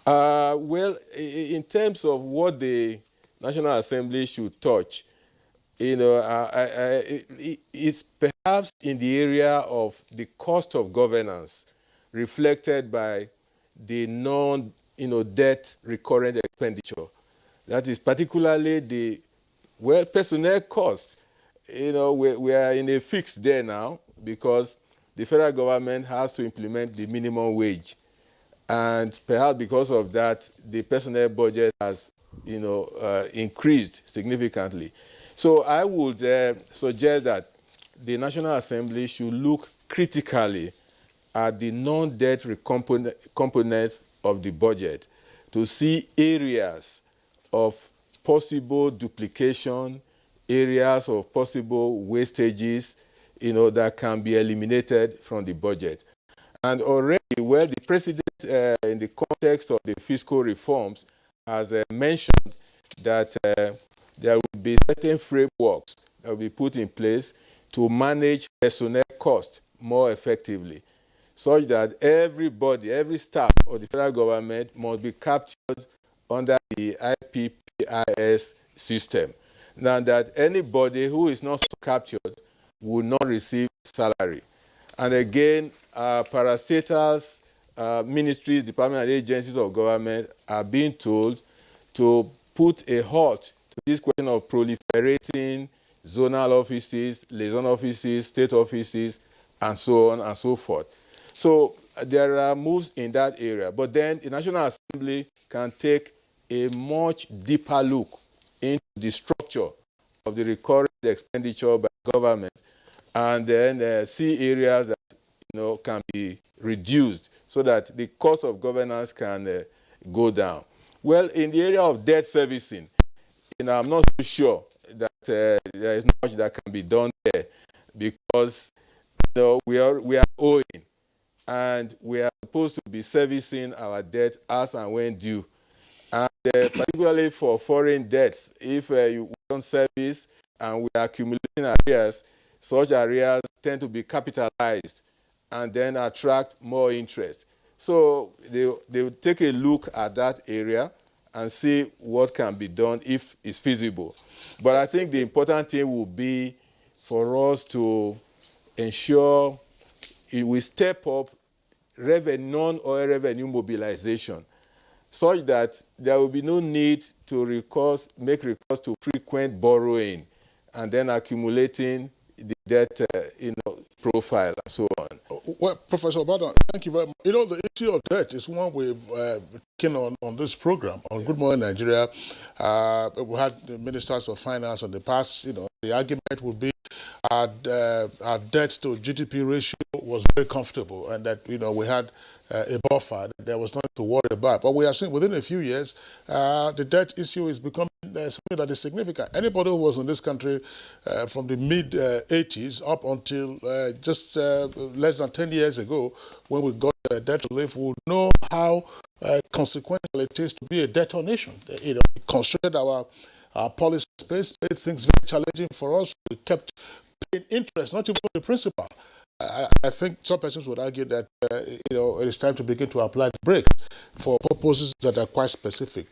Well, in terms of what the National Assembly should touch, it's perhaps in the area of the cost of governance reflected by the debt recurrent expenditure. That is particularly the personnel costs. We are in a fix there now because the federal government has to implement the minimum wage. And perhaps because of that, the personnel budget has, increased significantly. So I would suggest that the National Assembly should look critically at the non-debt component of the budget to see areas of possible duplication, areas of possible wastages, that can be eliminated from the budget. And already, the president, in the context of the fiscal reforms, has mentioned that there will be certain frameworks that will be put in place to manage personnel costs more effectively, such that every staff of the federal government must be captured under the IPPIS system. Now that anybody who is not captured will not receive salary. And again, parastatals, ministries, departments, and agencies of government are being told to put a halt to this question of proliferating zonal offices, liaison offices, state offices, and so on and so forth. So there are moves in that area. But then the National Assembly can take a much deeper look into the structure of the recurring expenditure by government, and then see areas that can be reduced so that the cost of governance can go down. Well, in the area of debt servicing, I'm not so sure that there is much that can be done there, because we are owing, and we are supposed to be servicing our debt as and when due. And particularly for foreign debts, if you don't service and we are accumulating arrears, such arrears tend to be capitalized and then attract more interest. So they will take a look at that area and see what can be done if it's feasible. But I think the important thing will be for us to ensure we step up non-oil revenue mobilization, such that there will be no need to make recourse to frequent borrowing and then accumulating the debt profile and so on. Well, Professor Obadan, thank you very much. The issue of debt is one we've taken on this program, on Good Morning Nigeria. We had the ministers of finance in the past. The argument would be our debt to GDP ratio was very comfortable, and that we had a buffer that there was nothing to worry about. But we are seeing within a few years, the debt issue is becoming something that is significant. Anybody who was in this country from the mid-80s up until just less than 10 years ago, when we got debt relief, will know how consequential it is to be a debtor nation. We constrained our policy space, made things very challenging for us. We kept paying interest, not even the principal. I think some persons would argue that it is time to begin to apply the brakes for purposes that are quite specific.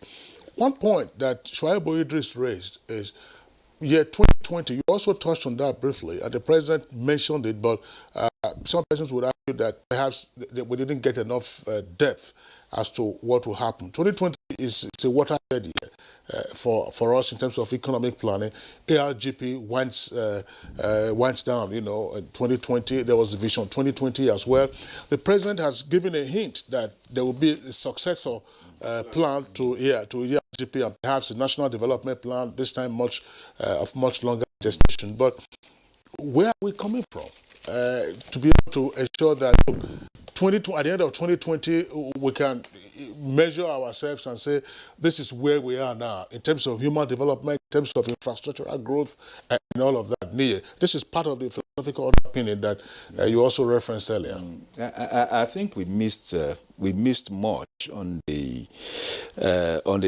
One point that Shuaibu Idris raised is year 2020. You also touched on that briefly, and the president mentioned it, but some persons would argue that perhaps we didn't get enough depth as to what will happen. 2020 is a watershed year for us in terms of economic planning. ARGP winds down. In 2020 there was Vision 2020 as well. The president has given a hint that there will be a successor plan to ARGP, and perhaps a national development plan, this time of much longer gestation. But where are we coming from to be able to ensure that at the end of 2020 we can measure ourselves and say this is where we are now in terms of human development, in terms of infrastructural growth, and all of that? This is part of the philosophical opinion that you also referenced earlier. I think we missed much on the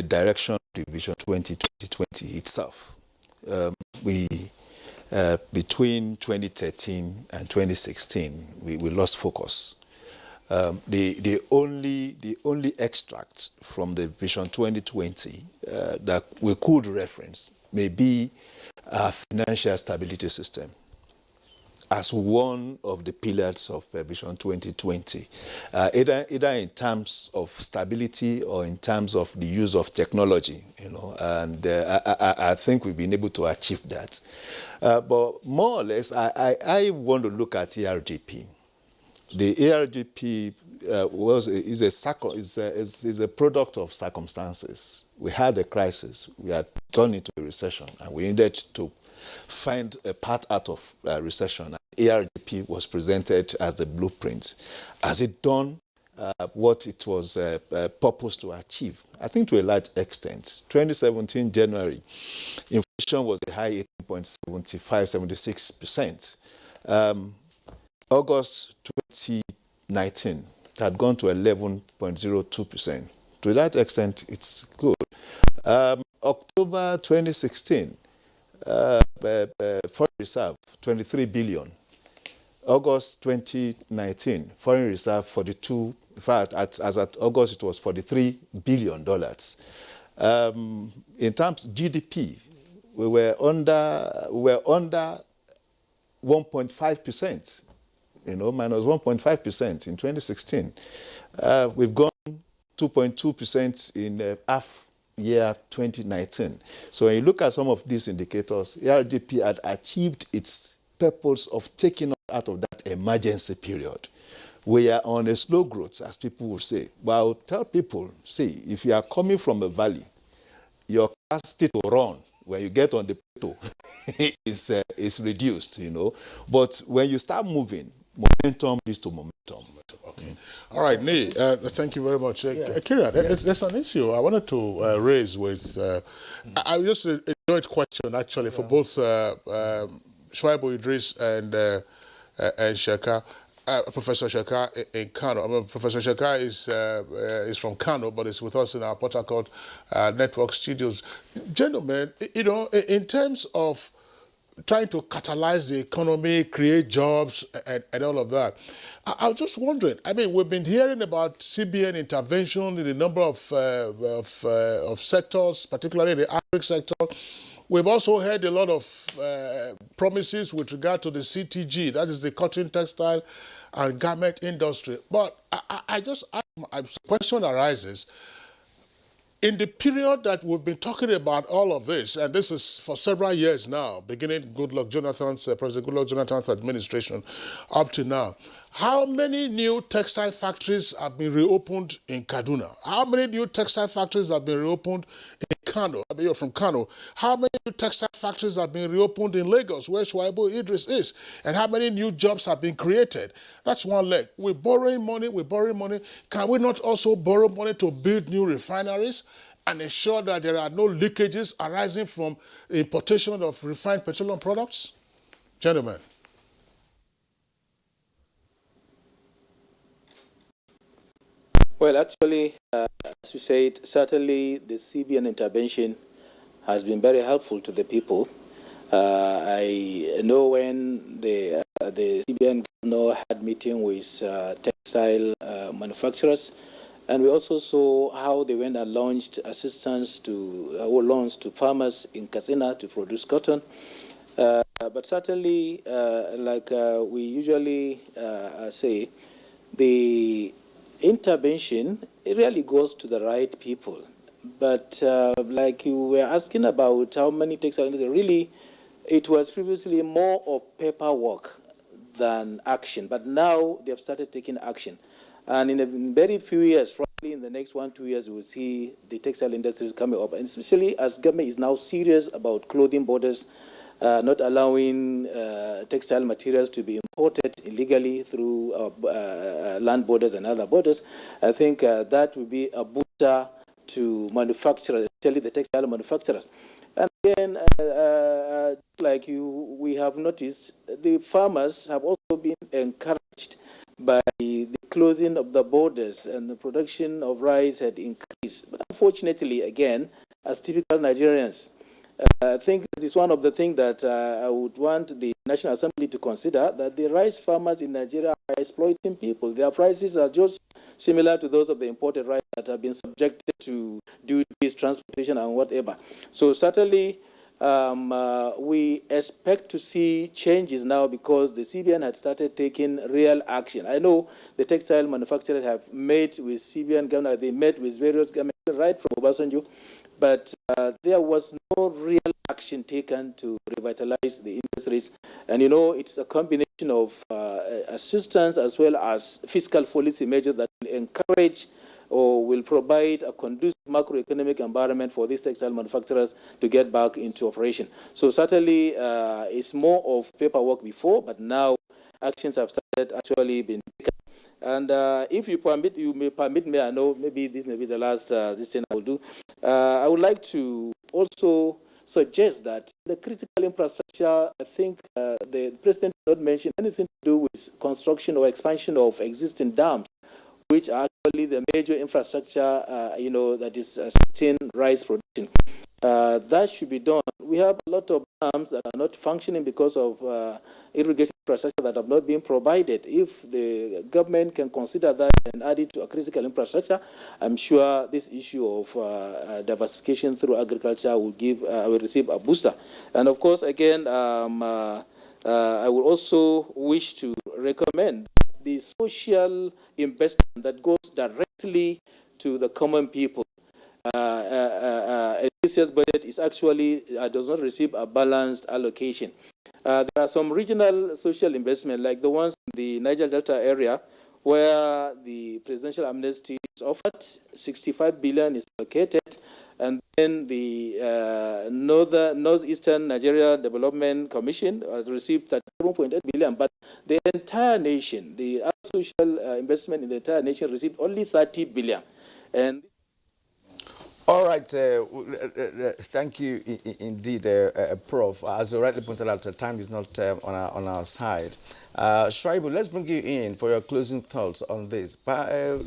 direction of the Vision 2020 itself. Between 2013 and 2016, we lost focus. The only extract from the Vision 2020 that we could reference may be our financial stability system as one of the pillars of Vision 2020, either in terms of stability or in terms of the use of technology, and I think we've been able to achieve that. But more or less, I want to look at ARGP. The ARGP is a product of circumstances. We had a crisis. We had gone into a recession, and we needed to find a path out of recession. ARGP was presented as the blueprint. Has it done what it was purposed to achieve? I think to a large extent. 2017 January, inflation was a high 18.76%. August 2019, it had gone to 11.02%. To that extent, it's good. October 2016, foreign reserve, 23 billion. August 2019, foreign reserve, 42. In fact, as at August, it was $43 billion. In terms of GDP, we were under 1.5%, minus 1.5% in 2016. We've gone 2.2% in half year 2019. So when you look at some of these indicators, RDP had achieved its purpose of taking us out of that emergency period. We are on a slow growth, as people will say. But I'll tell people, see, if you are coming from a valley, your capacity to run when you get on the plateau is reduced, But when you start moving, momentum leads to momentum. Okay. All right, Nee, thank you very much. Kieran, there's an issue I wanted to raise with, I just a joint question, actually, for both Shuaibu Idris and Sheka. Professor Sheka in Kano. Professor Sheka is from Kano, but is with us in our Port Harcourt network studios. Gentlemen, in terms of trying to catalyze the economy, create jobs, and all of that, I was just wondering. We've been hearing about CBN intervention in a number of sectors, particularly the agri sector. We've also heard a lot of promises with regard to the CTG, that is the cotton, textile, and garment industry. But a question arises. In the period that we've been talking about all of this, and this is for several years now, beginning President Goodluck Jonathan's administration up to now, how many new textile factories have been reopened in Kaduna? How many new textile factories have been reopened in Kano? You're from Kano. How many new textile factories have been reopened in Lagos, where Shuaibu Idris is? And how many new jobs have been created? That's one leg. We're borrowing money. Can we not also borrow money to build new refineries and ensure that there are no leakages arising from importation of refined petroleum products? Gentlemen. Well, actually, as you said, certainly the CBN intervention has been very helpful to the people. I know when the CBN governor had meeting with textile manufacturers, and we also saw how they went and launched assistance loans to farmers in Katsina to produce cotton. But certainly, like we usually say, the intervention, it really goes to the right people. But like you were asking about how many textile industry, really, it was previously more of paperwork than action. But now they have started taking action. And in a very few years, probably in the next 1-2 years, we will see the textile industry coming up. And especially as government is now serious about clothing borders, not allowing textile materials to be imported illegally through land borders and other borders, I think that will be a booster to manufacturers, especially the textile manufacturers. And again, like we have noticed, the farmers have also been encouraged by the closing of the borders, and the production of rice had increased. But unfortunately, again, as typical Nigerians, I think it is one of the things that I would want the National Assembly to consider, that the rice farmers in Nigeria are exploiting people. Their prices are just similar to those of the imported rice that have been subjected to duties, transportation, and whatever. So certainly, we expect to see changes now because the CBN had started taking real action. I know the textile manufacturers have met with CBN governor, they met with various governments right from Obasanjo, but there was no real action taken to revitalize the industries. And it's a combination of assistance as well as fiscal policy measures that will encourage or will provide a conducive macroeconomic environment for these textile manufacturers to get back into operation. So certainly it's more of paperwork before, but now actions have started actually being taken. And if you may permit me, I know maybe this may be the last this thing I will do. I would like to also suggest that the critical infrastructure, I think the President did not mention anything to do with construction or expansion of existing dams, which are actually the major infrastructure, that is assisting rice production. That should be done. We have a lot of farms that are not functioning because of irrigation infrastructure that have not been provided. If the government can consider that and add it to a critical infrastructure, I'm sure this issue of diversification through agriculture will receive a booster. And of course, again, I would also wish to recommend the social investment that goes directly to the common people. This year's budget is actually does not receive a balanced allocation. There are some regional social investment, like the ones in the Niger Delta area, where the presidential amnesty is offered, 65 billion is allocated, and then the Northeastern Nigeria Development Commission has received 37.8 billion, but the entire nation, the social investment in the entire nation received only 30 billion. And all right, thank you indeed, Prof. As you rightly pointed out, time is not on our side. Shuaibu, let's bring you in for your closing thoughts on this.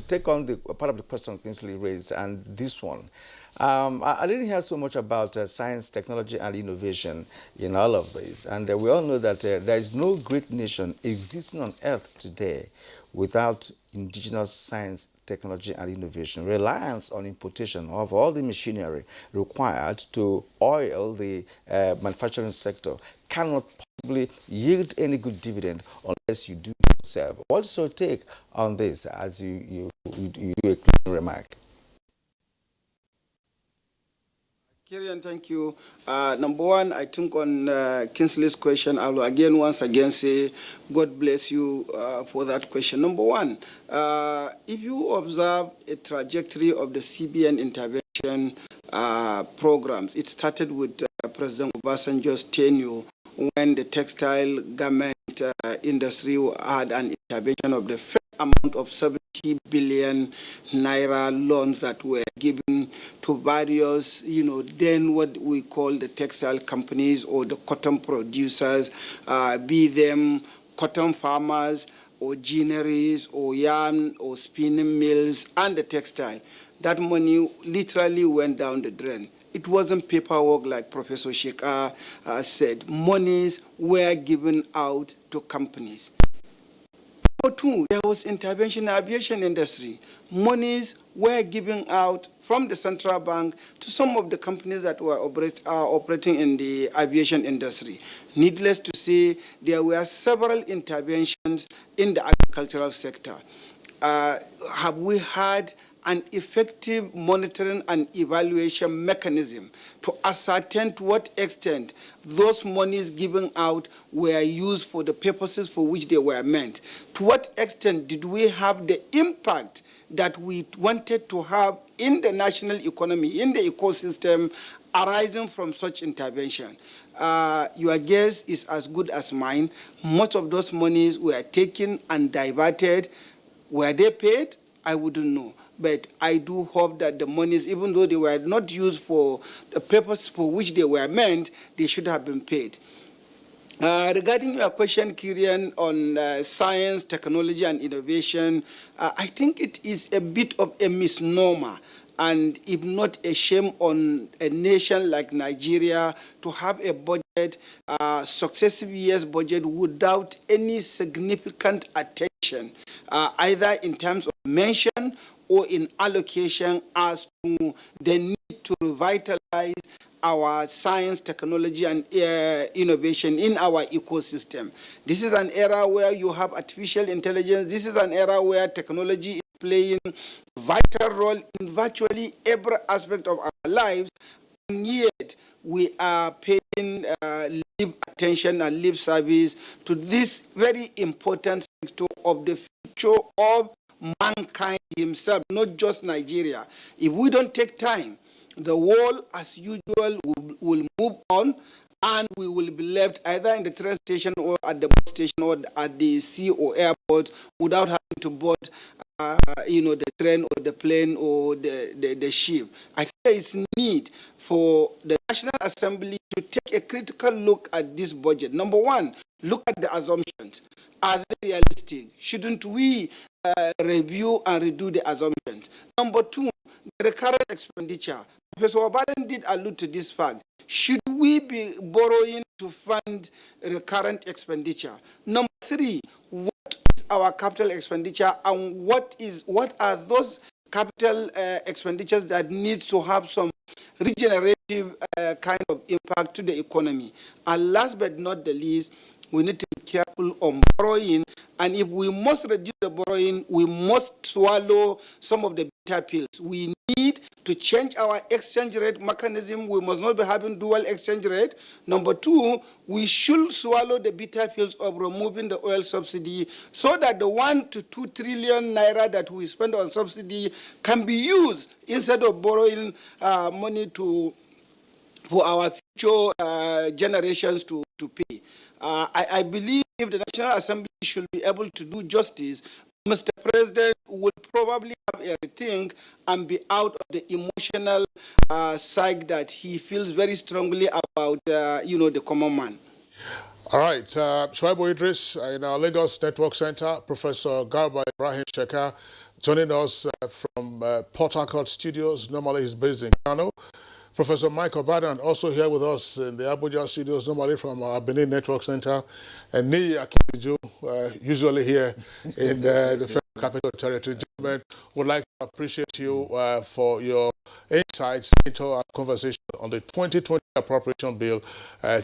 Take on the part of the question Kingsley raised and this one. I didn't hear so much about science, technology, and innovation in all of this. And we all know that there is no great nation existing on earth today without indigenous science, technology, and innovation. Reliance on importation of all the machinery required to oil the manufacturing sector cannot possibly yield any good dividend unless you do it yourself. What's your take on this as you do a closing remark? Kirian, thank you. Number one, I think on Kingsley's question, I will once again say, God bless you for that question. Number one, if you observe a trajectory of the CBN intervention programs, it started with President Obasanjo's tenure when the textile garment industry had an intervention of the first amount of 70 billion naira loans that were given to various, then what we call the textile companies or the cotton producers, be them cotton farmers or ginneries or yarn or spinning mills and the textile. That money literally went down the drain. It wasn't paperwork like Professor Shekar said. Monies were given out to companies. Number two, there was intervention in the aviation industry. Monies were given out from the central bank to some of the companies that were operating in the aviation industry. Needless to say, there were several interventions in the agricultural sector. Have we had an effective monitoring and evaluation mechanism to ascertain to what extent those monies given out were used for the purposes for which they were meant? To what extent did we have the impact that we wanted to have in the national economy, in the ecosystem arising from such intervention? Your guess is as good as mine. Most of those monies were taken and diverted. Were they paid? I wouldn't know. But I do hope that the monies, even though they were not used for the purpose for which they were meant, they should have been paid. Regarding your question, Kirian, on science, technology, and innovation, I think it is a bit of a misnomer, and if not a shame on a nation like Nigeria to have a budget, successive years budget, without any significant attention, either in terms of mention or in allocation as to the need to revitalize our science, technology, and innovation in our ecosystem. This is an era where you have artificial intelligence. This is an era where technology is playing a vital role in virtually every aspect of our lives, and yet we are paying lip attention and lip service to this very important sector of the future of mankind himself, not just Nigeria. If we don't take time, the world, as usual, will move on, and we will be left either in the train station or at the bus station or at the sea or airport without having to board, the train or the plane or the ship. I think there is need for the National Assembly to take a critical look at this budget. Number one, look at the assumptions. Are they realistic? Shouldn't we review and redo the assumptions? Number two, the recurrent expenditure. Professor Obadan did allude to this fact. Should we we be borrowing to fund recurrent expenditure? Number 3, what is our capital expenditure, and what are those capital expenditures that needs to have some regenerative kind of impact to the economy? And last but not the least, we need to be careful on borrowing, and if we must reduce the borrowing, we must swallow some of the bitter pills. We need to change our exchange rate mechanism. We must not be having dual exchange rate. Number 2, we should swallow the bitter pills of removing the oil subsidy so that the 1 to 2 trillion naira that we spend on subsidy can be used instead of borrowing money for our future generations to pay. I believe if the National Assembly should be able to do justice, Mr. President will probably have a rethink and be out of the emotional side that he feels very strongly about, the common man. All right, Shuaibu Idris in our Lagos Network Center, Professor Garba Ibrahim Sheka joining us from Port Harcourt Studios. Normally he's based in Kano. Professor Michael Badan also here with us in the Abuja studios, normally from our Benin Network Center, and Niyi Akindiju, usually here in the Federal Capital Territory. Gentlemen, would like to appreciate you for your insights into our conversation on the 2020 appropriation bill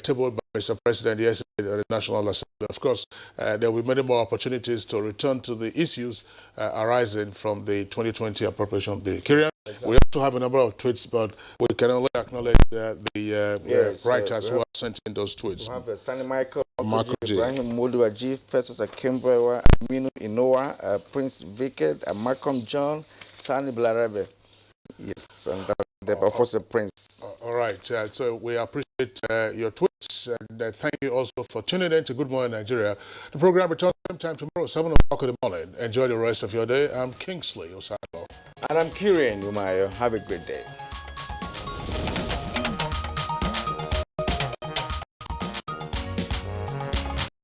tabled by Mr. President yesterday at the National Assembly. Of course, there will be many more opportunities to return to the issues arising from the 2020 appropriation bill. Kirian, we also have a number of tweets, but we can only acknowledge the writers who have sent in those tweets. We have Sani Michael, G. Ibrahim Moduaji, Festus Akimbewa, Aminu Inoa, Prince Vicked, Malcolm John, Sani Blarebe. Yes, and the Professor Prince. All right, so we appreciate your tweets, and thank you also for tuning in to Good Morning Nigeria. The program returns same time tomorrow, 7 o'clock in the morning. Enjoy the rest of your day. I'm Kingsley Osano. And I'm Kirian Umayo. Have a great day.